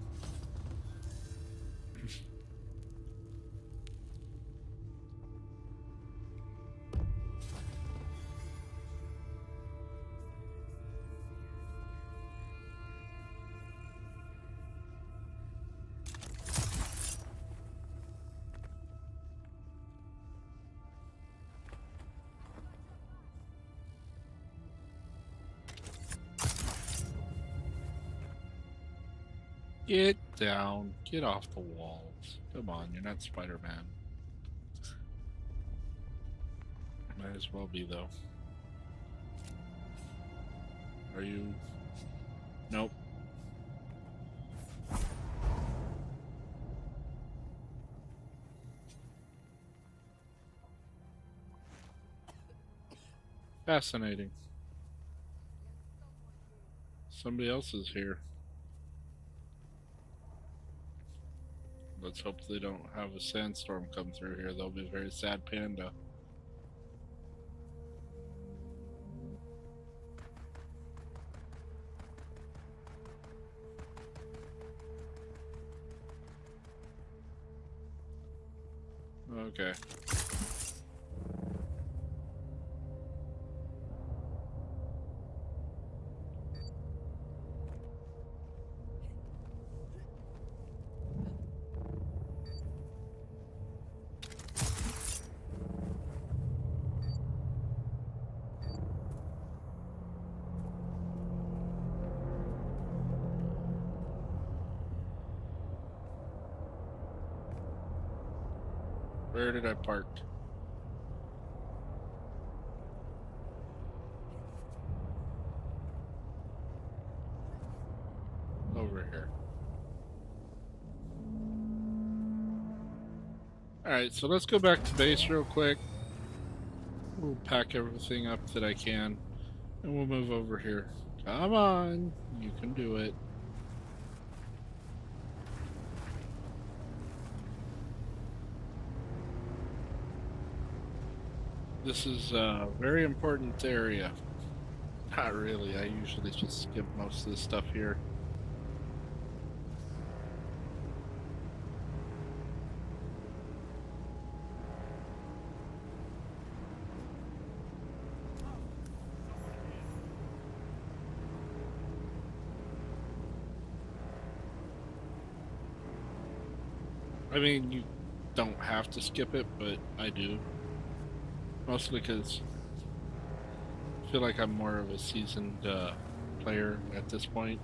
Get down. Get off the walls. Come on, you're not Spider-Man. Might as well be, though. Are you? Nope. Fascinating. Somebody else is here. Let's hope they don't have a sandstorm come through here. They'll be a very sad panda. Okay. Where did I park? Over here. Alright, so let's go back to base real quick. We'll pack everything up that I can, and we'll move over here. Come on, you can do it. This is a very important area. Not really, I usually just skip most of the stuff here. I mean, you don't have to skip it, but I do. Mostly because I feel like I'm more of a seasoned player at this point.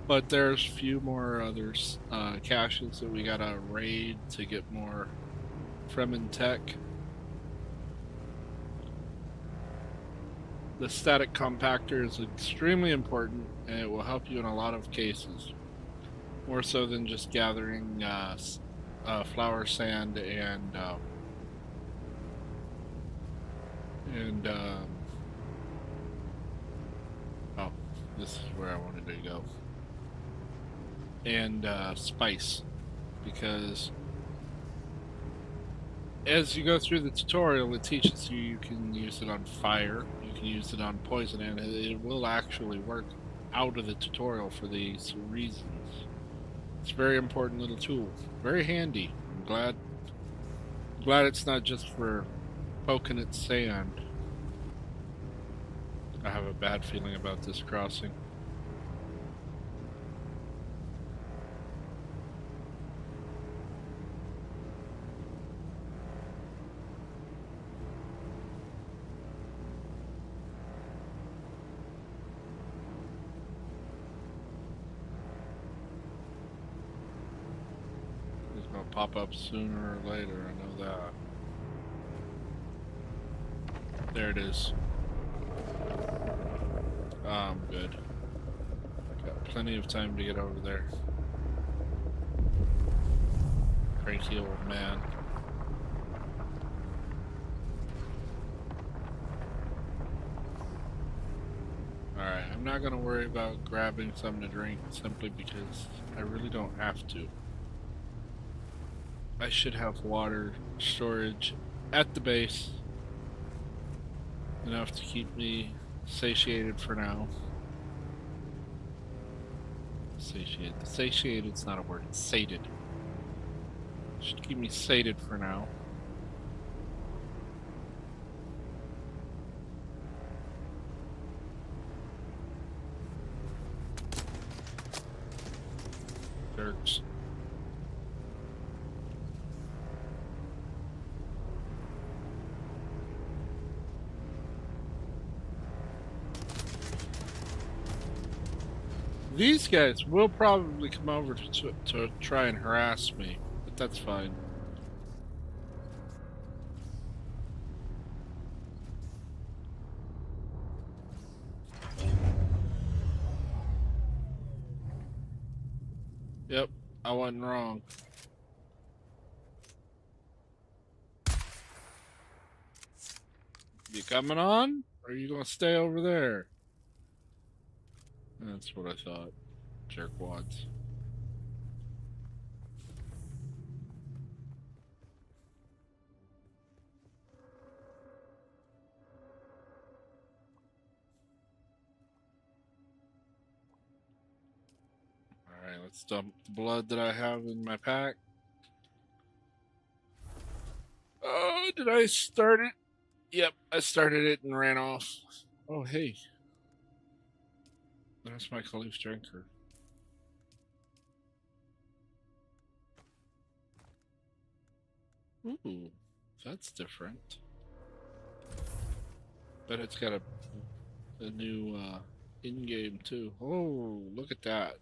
But there's a few more others caches that we gotta raid to get more Fremen tech. The static compactor is extremely important, and it will help you in a lot of cases. More so than just gathering flower sand and oh, this is where I wanted to go. And spice, because as you go through the tutorial, it teaches you you can use it on fire, you can use it on poison, and it will actually work out of the tutorial for these reasons. It's a very important little tool, very handy. I'm glad it's not just for poking at sand. I have a bad feeling about this crossing. Pop up sooner or later, I know that. There it is. I'm good. Got plenty of time to get over there. Cranky old man. Alright, I'm not gonna worry about grabbing something to drink simply because I really don't have to. I should have water storage at the base, enough to keep me satiated for now. Satiated. Satiated's not a word, it's sated. Should keep me sated for now. Jerks. These guys will probably come over to try and harass me, but that's fine. Yep, I wasn't wrong. You coming on? Or are you gonna stay over there? That's what I thought. Jerkwads. Alright, let's dump the blood that I have in my pack. Oh, did I start it? Yep, I started it and ran off. Oh, hey. There's my Khalif drinker. Ooh, that's different. But it's got a new in-game too. Oh, look at that.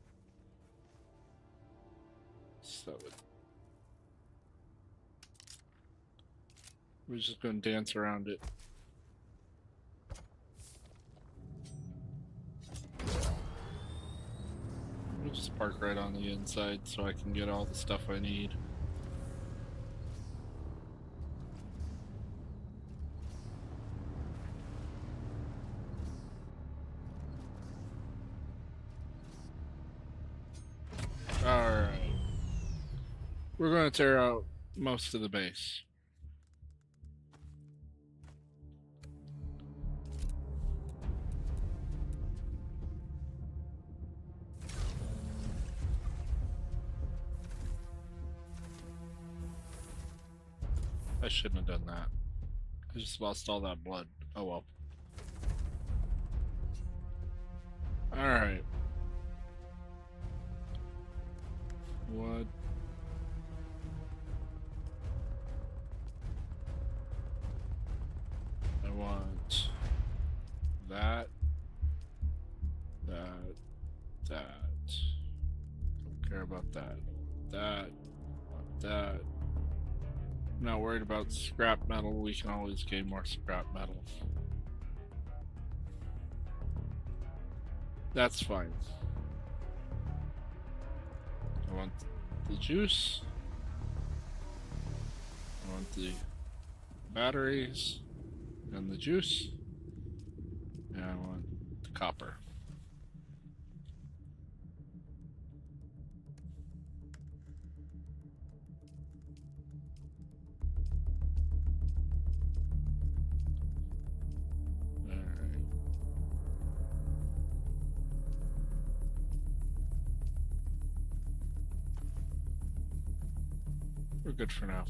So we're just gonna dance around it. We'll just park right on the inside so I can get all the stuff I need. Alright. We're going to tear out most of the base. I shouldn't have done that. I just lost all that blood. Oh well. Alright. What? I want that, that. Don't care about that. That, that. I'm not worried about scrap metal. We can always gain more scrap metal. That's fine. I want the juice. I want the batteries and the juice. And I want the copper. We're good for now.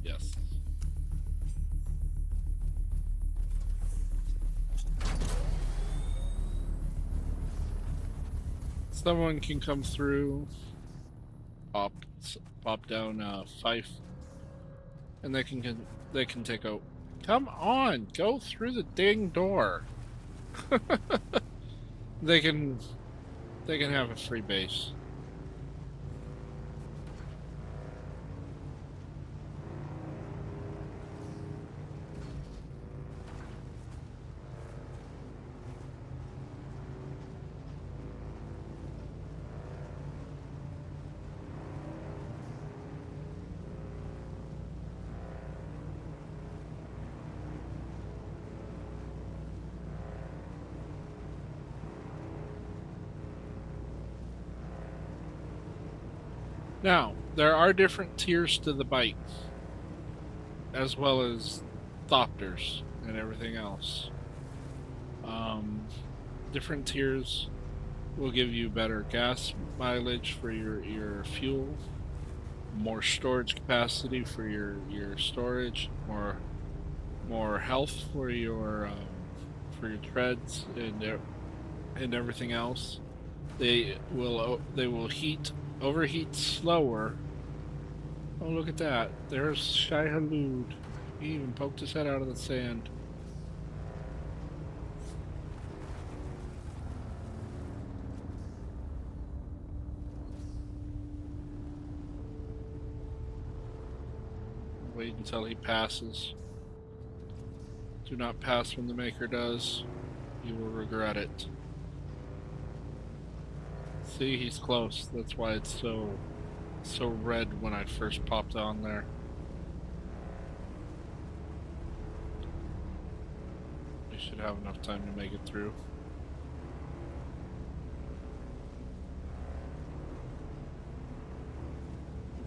Yes. Someone can come through, pop down Fife, and they can take out. Come on, go through the dang door. They can have a free base. Now, there are different tiers to the bike, as well as Thopters and everything else. Different tiers will give you better gas mileage for your fuel, more storage capacity for your storage, more health for your treads and everything else. They will overheat slower. Oh, look at that. There's Shai Halud. He even poked his head out of the sand. Wait until he passes. Do not pass when the Maker does. You will regret it. See, he's close. That's why it's so so red when I first popped on there. We should have enough time to make it through.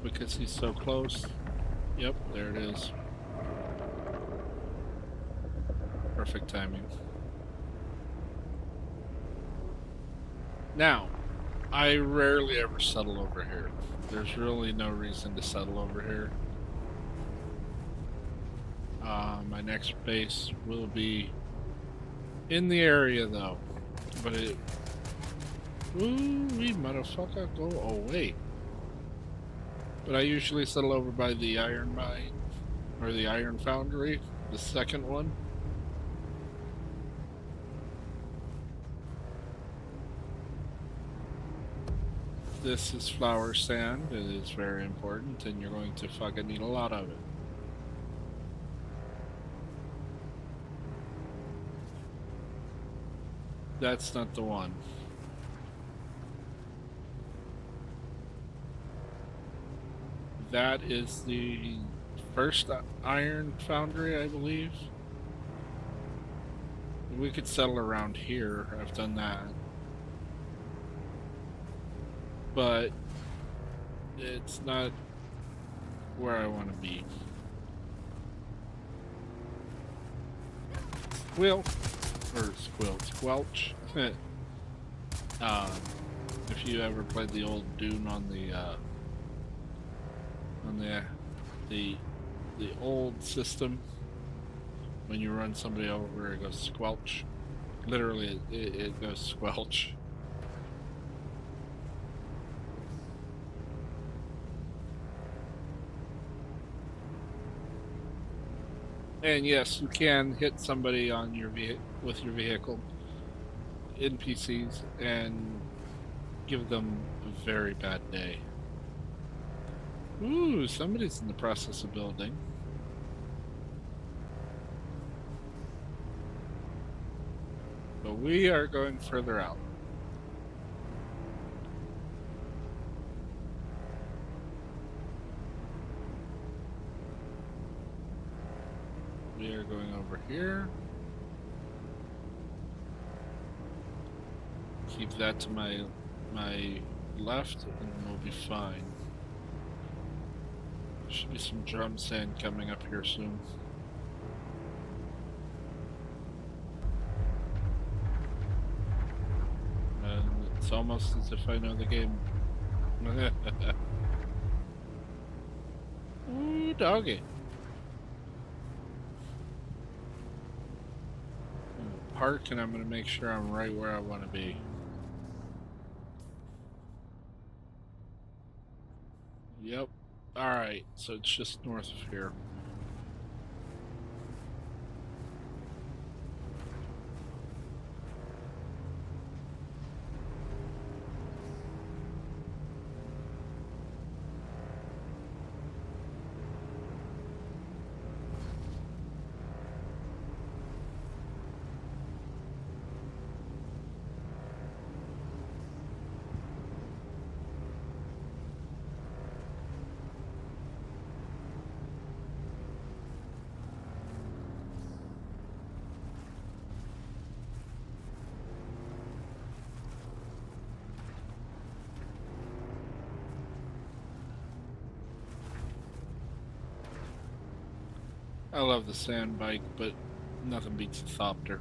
Because he's so close. Yep, there it is. Perfect timing. Now, I rarely ever settle over here. There's really no reason to settle over here. My next base will be in the area though. But it... Ooh, we motherfucker, go away. But I usually settle over by the iron mine, or the iron foundry, the second one. This is flour sand. It is very important, and you're going to fucking need a lot of it. That's not the one. That is the first iron foundry, I believe. We could settle around here. I've done that. But it's not where I want to be. Squelch. If you ever played the old Dune on the old system, when you run somebody over, it goes squelch. Literally, it goes squelch. And yes, you can hit somebody on your with your vehicle, NPCs, and give them a very bad day. Ooh, somebody's in the process of building. But we are going further out. We are going over here. Keep that to my left and we'll be fine. There should be some drum sand coming up here soon. And it's almost as if I know the game. Ooh, doggy. Park, and I'm going to make sure I'm right where I want to be. Yep. Alright, so it's just north of here. I love the sand bike, but nothing beats the Thopter.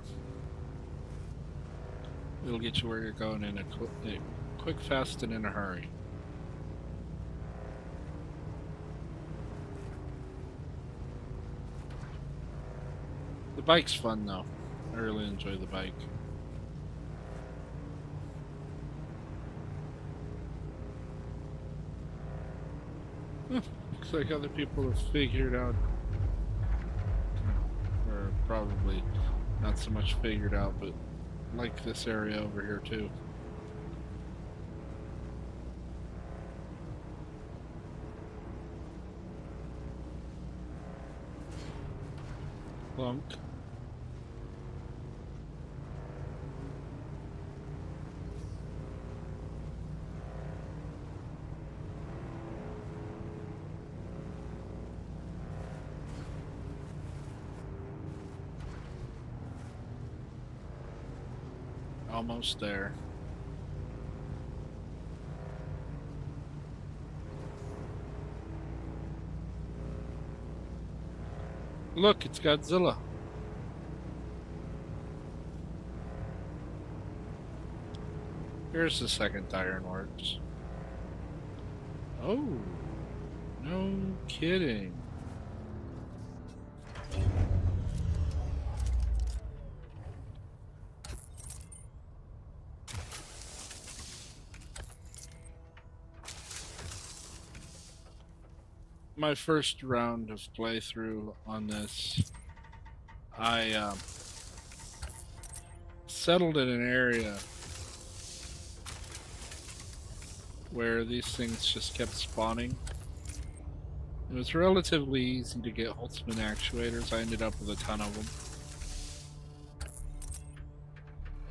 It'll get you where you're going in a quick, fast, and in a hurry. The bike's fun though. I really enjoy the bike. Looks like other people have figured out, or probably not so much figured out, but like this area over here too. Plunk. Almost there. Look, it's Godzilla. Here's the second ironworks. Oh, no kidding. My first round of playthrough on this, I settled in an area where these things just kept spawning. It was relatively easy to get Holtzman actuators. I ended up with a ton of them.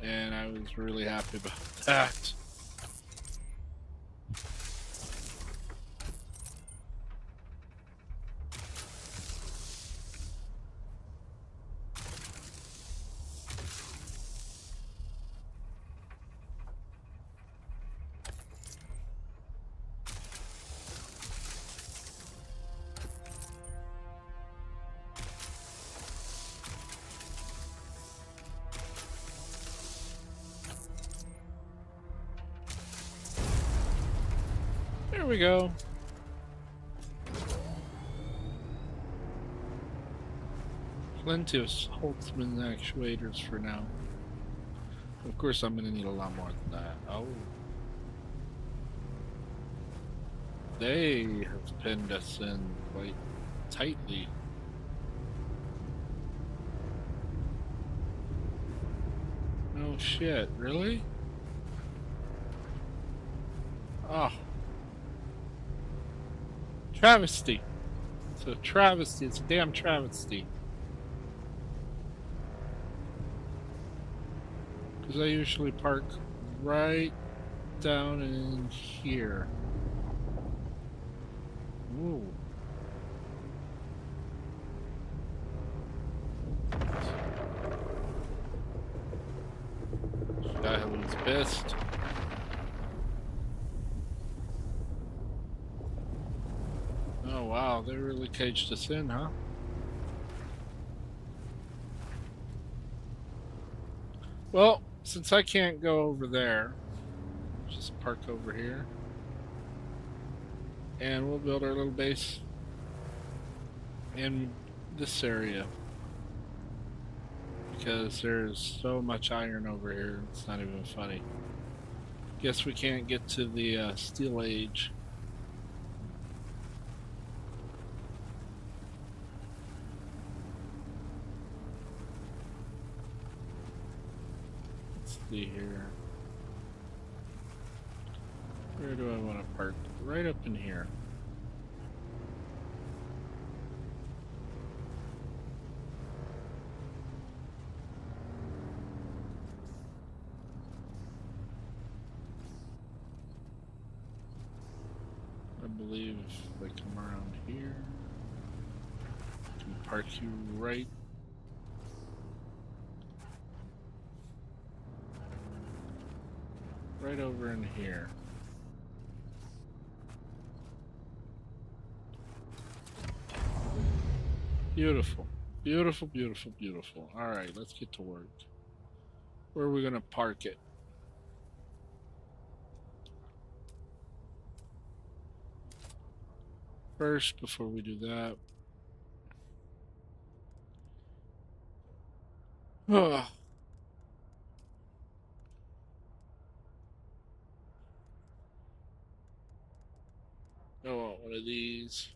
And I was really happy about that. There we go. Plenty of Holtzman actuators for now. Of course, I'm going to need a lot more than that. Oh. They have pinned us in quite tightly. No shit, really? Oh. Travesty. It's a travesty. It's a damn travesty. Because I usually park right down in here. Ooh. Skyland's pissed. Oh wow, they really caged us in, huh? Well, since I can't go over there, just park over here. And we'll build our little base in this area. Because there's so much iron over here, it's not even funny. Guess we can't get to the Steel Age. Let's see here. Where do I want to park? Right up in here. I believe if I come around here, I can park you right over in here. Beautiful. Beautiful, beautiful, beautiful. Alright, let's get to work. Where are we gonna park it? First, before we do that. Oh. I want one of these.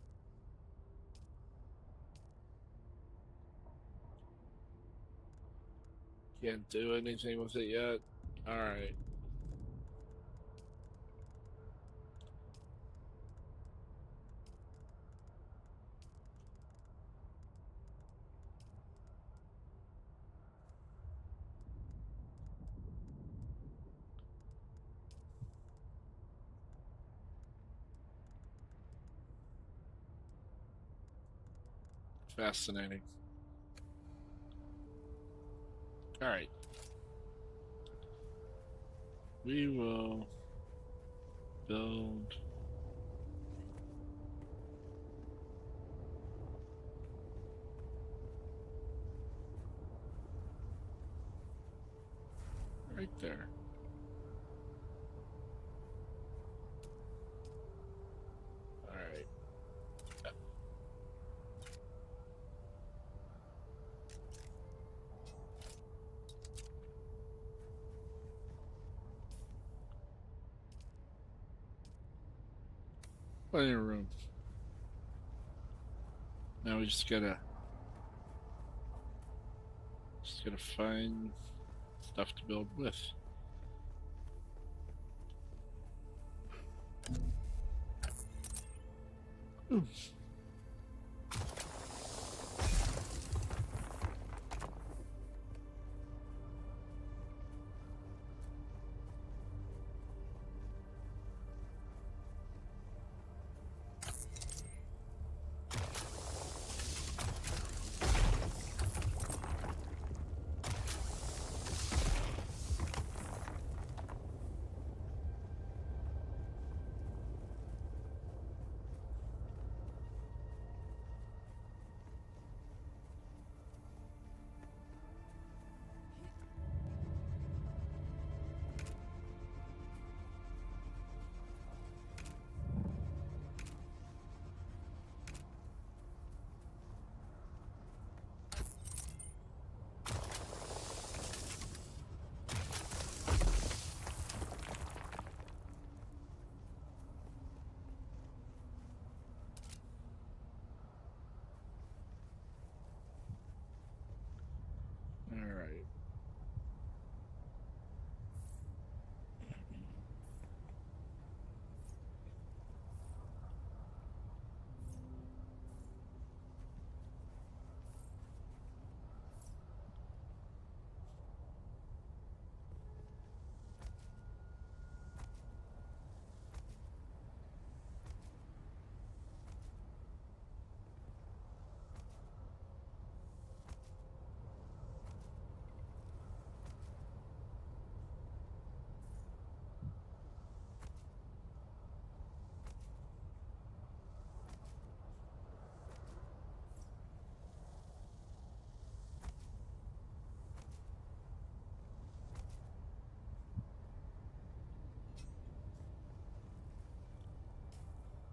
Can't do anything with it yet. Alright. Fascinating. Alright. We will build right there. All right. Plenty of room. Now we just gotta find stuff to build with. Ooh. All right.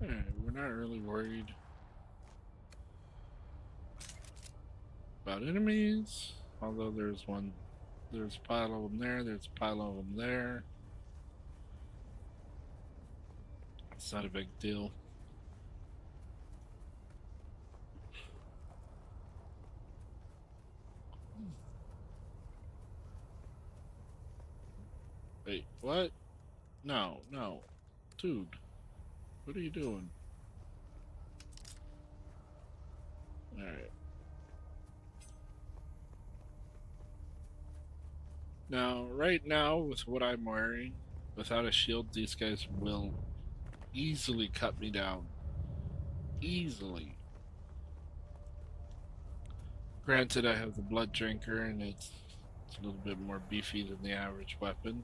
Alright, we're not really worried about enemies, although there's a pile of them there, there's a pile of them there. It's not a big deal. Wait, what? No, no. Dude, what are you doing? Alright. Now, right now, with what I'm wearing, without a shield, these guys will easily cut me down. Easily. Granted, I have the Blood Drinker, and it's a little bit more beefy than the average weapon.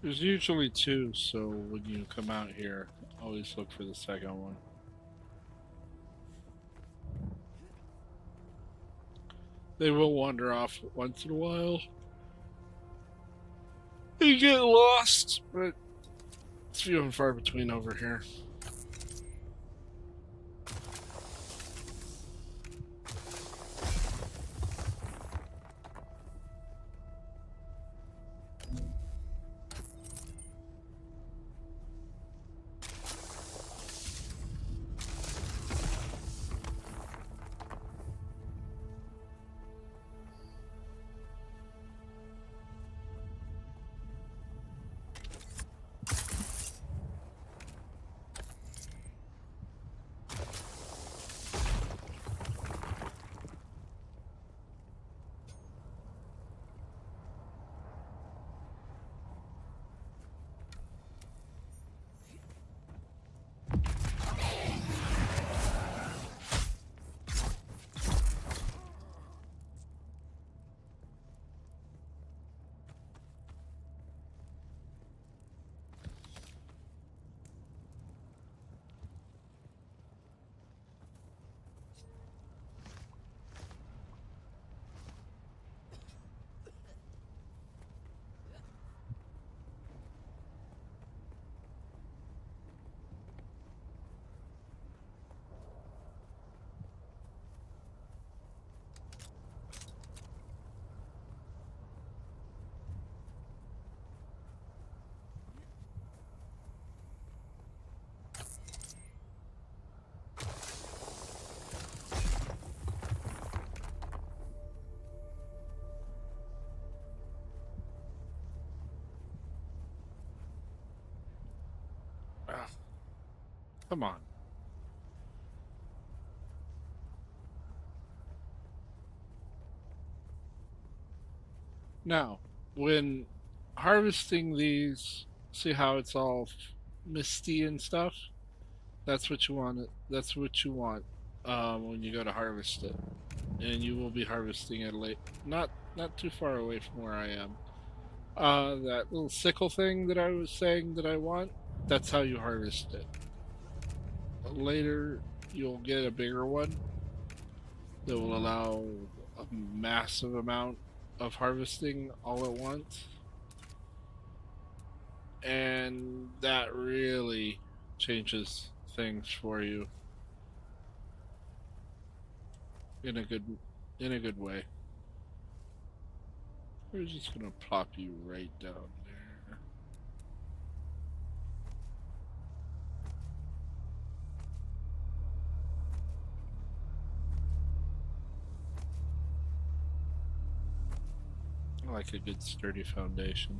There's usually two, so when you come out here, always look for the second one. They will wander off once in a while. You get lost, but it's few and far between over here. Come on. Now, when harvesting these, see how it's all misty and stuff? That's what you want. That's what you want when you go to harvest it, and you will be harvesting it late, not too far away from where I am. That little sickle thing that I was saying that I want. That's how you harvest it. Later, you'll get a bigger one that will allow a massive amount of harvesting all at once, and that really changes things for you in a good way. We're just gonna plop you right down there. I like a good sturdy foundation.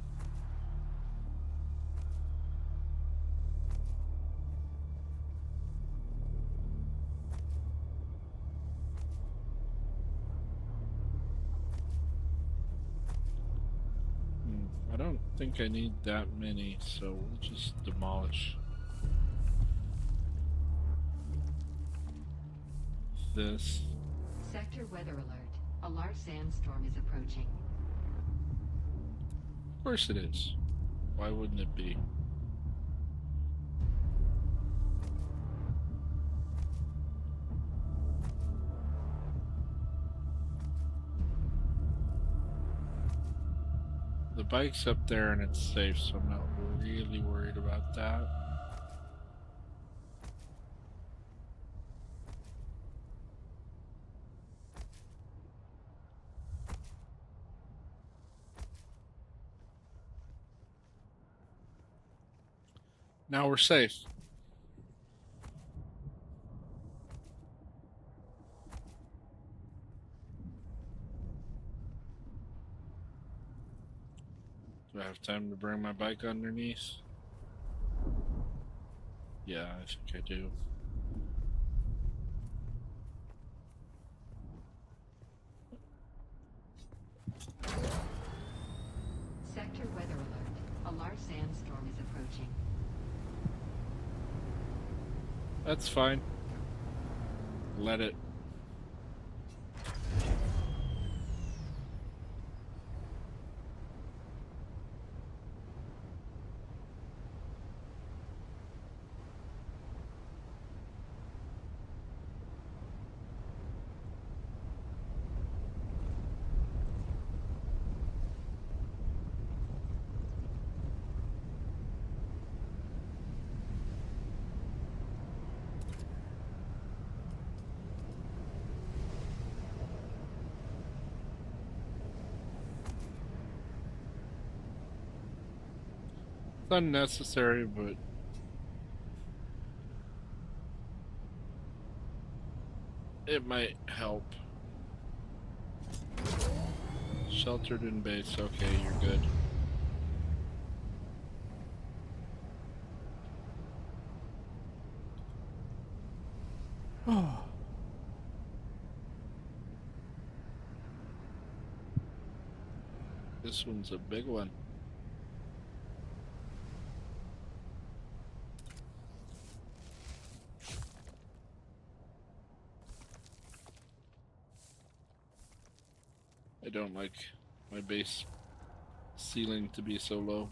I don't think I need that many, so we'll just demolish this. Sector weather alert. A large sandstorm is approaching. Of course it is. Why wouldn't it be? The bike's up there and it's safe, so I'm not really worried about that. Now we're safe. Do I have time to bring my bike underneath? Yeah, I think I do. Sector weather alert. A large sandstorm is approaching. That's fine. Let it. It's unnecessary, but it might help. Sheltered in base. Okay, you're good. This one's a big one. I don't like my base ceiling to be so low.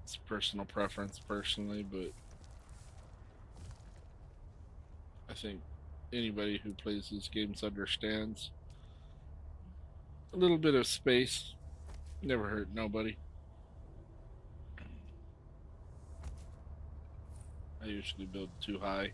It's personal preference personally, but I think anybody who plays these games understands a little bit of space never hurt nobody. I usually build too high.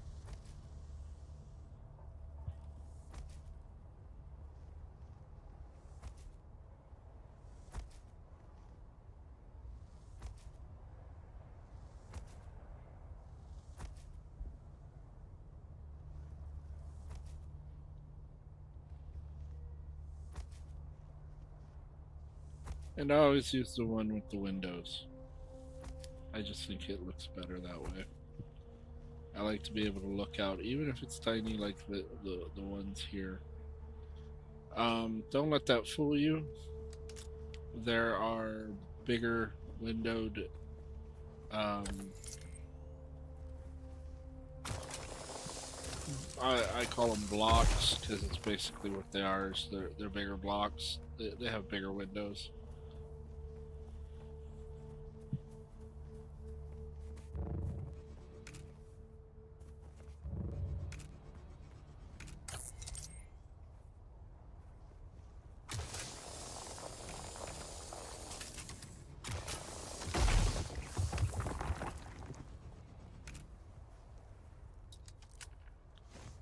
And I always use the one with the windows. I just think it looks better that way. I like to be able to look out, even if it's tiny like the ones here. Don't let that fool you. There are bigger windowed I call them blocks because it's basically what they are. Is they're bigger blocks. They have bigger windows.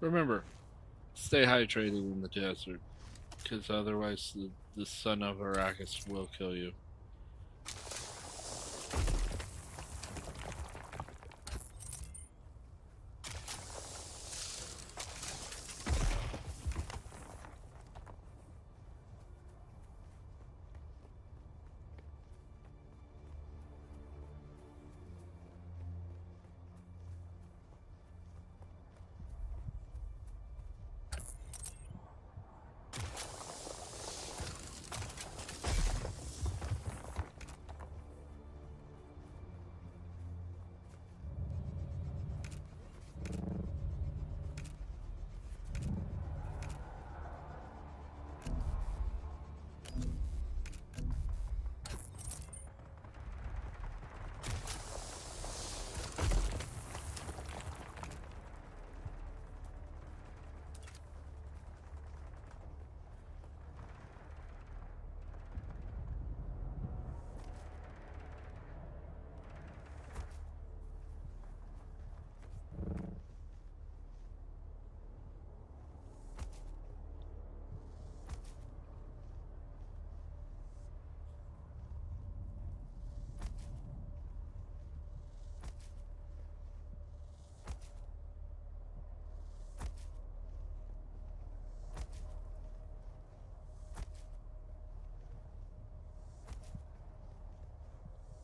Remember, stay hydrated in the desert, because otherwise the sun of Arrakis will kill you.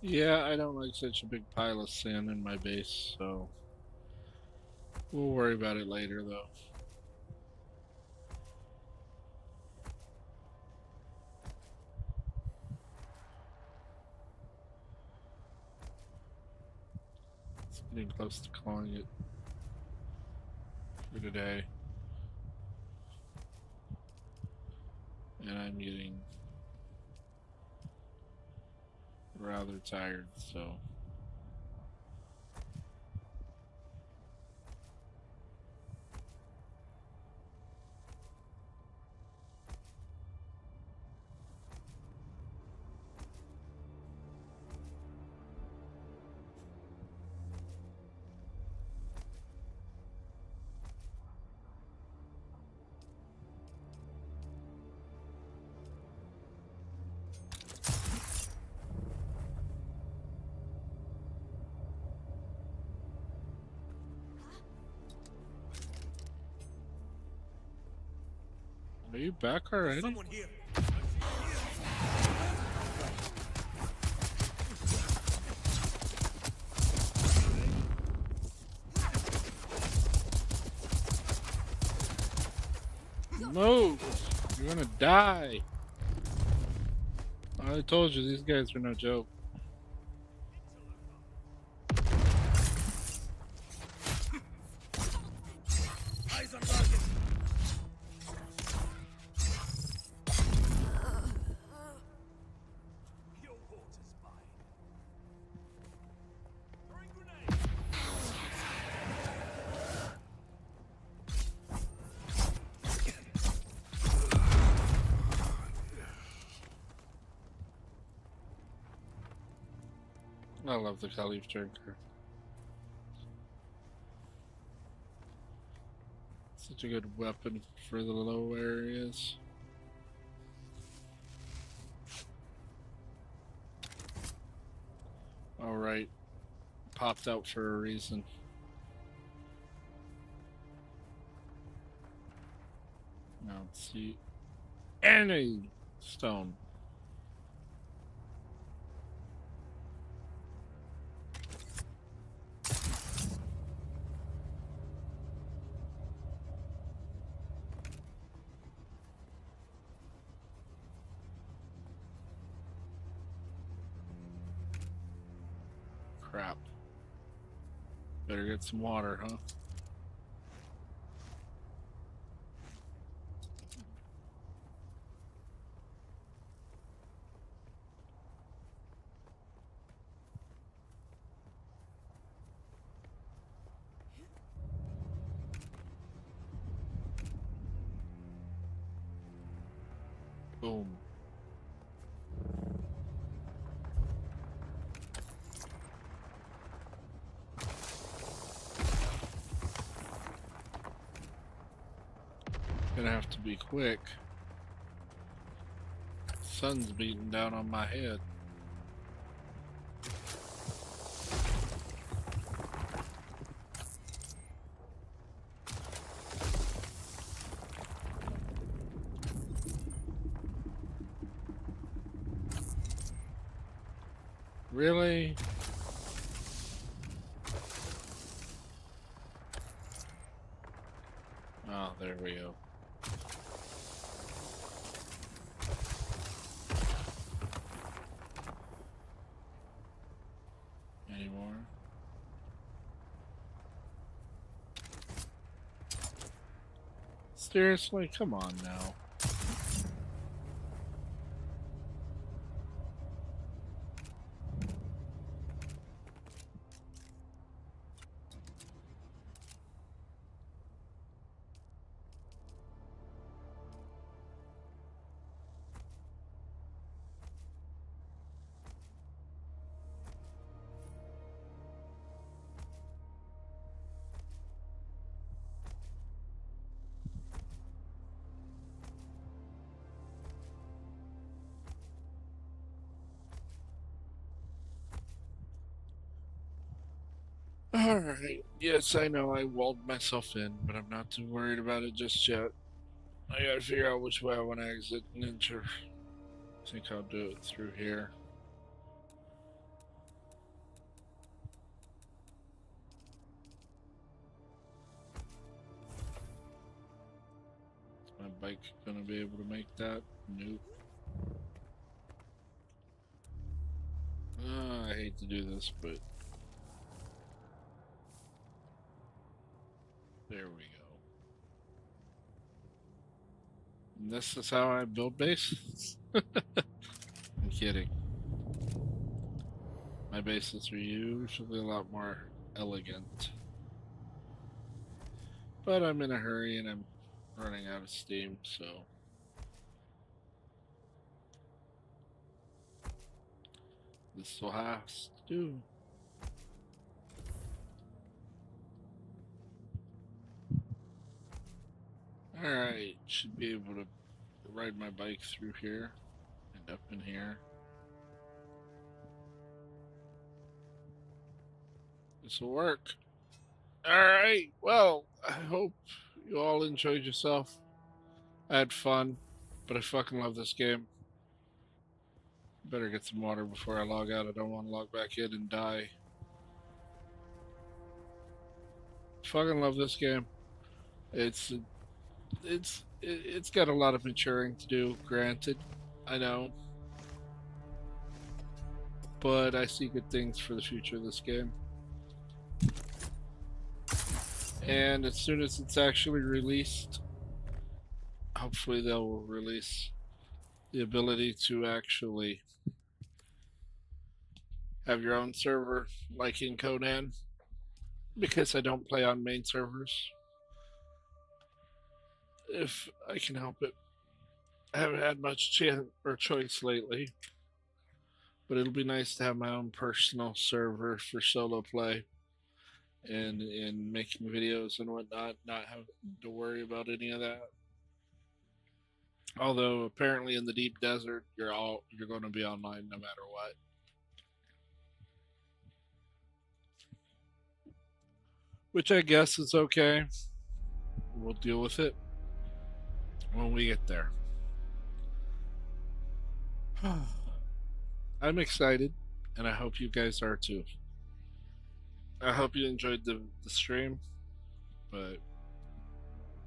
Yeah, I don't like such a big pile of sand in my base, so we'll worry about it later, though. It's getting close to calling it for today. And I'm getting rather tired, so... Are you back already? Someone here. Move! You're gonna die! I told you, these guys are no joke. Eyes on target. Your water's mine. Throwing grenade. I love the Khalif drinker. Such a good weapon for the low areas. Alright. Popped out for a reason. Now let's see. Any stone. Crap. Better get some water, huh? Boom. Gonna have to be quick. Sun's beating down on my head. Really? Oh, there we go. Any more? Seriously? Come on now. Alright, yes, I know I walled myself in, but I'm not too worried about it just yet. I gotta figure out which way I want to exit and enter. I think I'll do it through here. Is my bike gonna be able to make that? Nope. I hate to do this, but there we go. And this is how I build bases? I'm kidding. My bases are usually a lot more elegant. But I'm in a hurry and I'm running out of steam, so this will have to do. Alright, should be able to ride my bike through here and up in here. This will work. Alright, well, I hope you all enjoyed yourself. I had fun, but I fucking love this game. Better get some water before I log out. I don't want to log back in and die. Fucking love this game. It's got a lot of maturing to do, granted. I know. But I see good things for the future of this game. And as soon as it's actually released, hopefully they'll release the ability to actually have your own server like in Conan, because I don't play on main servers if I can help it. I haven't had much chance or choice lately, but it'll be nice to have my own personal server for solo play and in making videos and whatnot, not have to worry about any of that. Although apparently in the deep desert, you're going to be online no matter what. Which I guess is okay. We'll deal with it when we get there. I'm excited, and I hope you guys are too. I hope you enjoyed the stream, but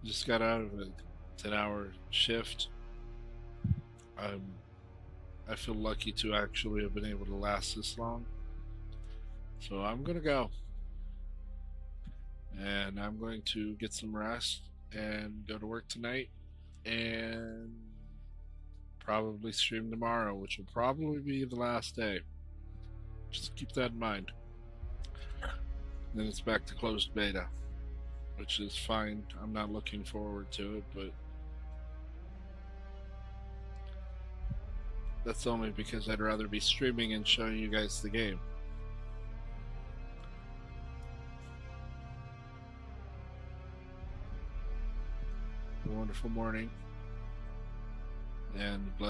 just got out of a 10-hour shift. I feel lucky to actually have been able to last this long. So I'm gonna go. And I'm going to get some rest and go to work tonight and probably stream tomorrow, which will probably be the last day. Just keep that in mind. Then it's back to closed beta, which is fine. I'm not looking forward to it, but that's only because I'd rather be streaming and showing you guys the game. A wonderful morning and bless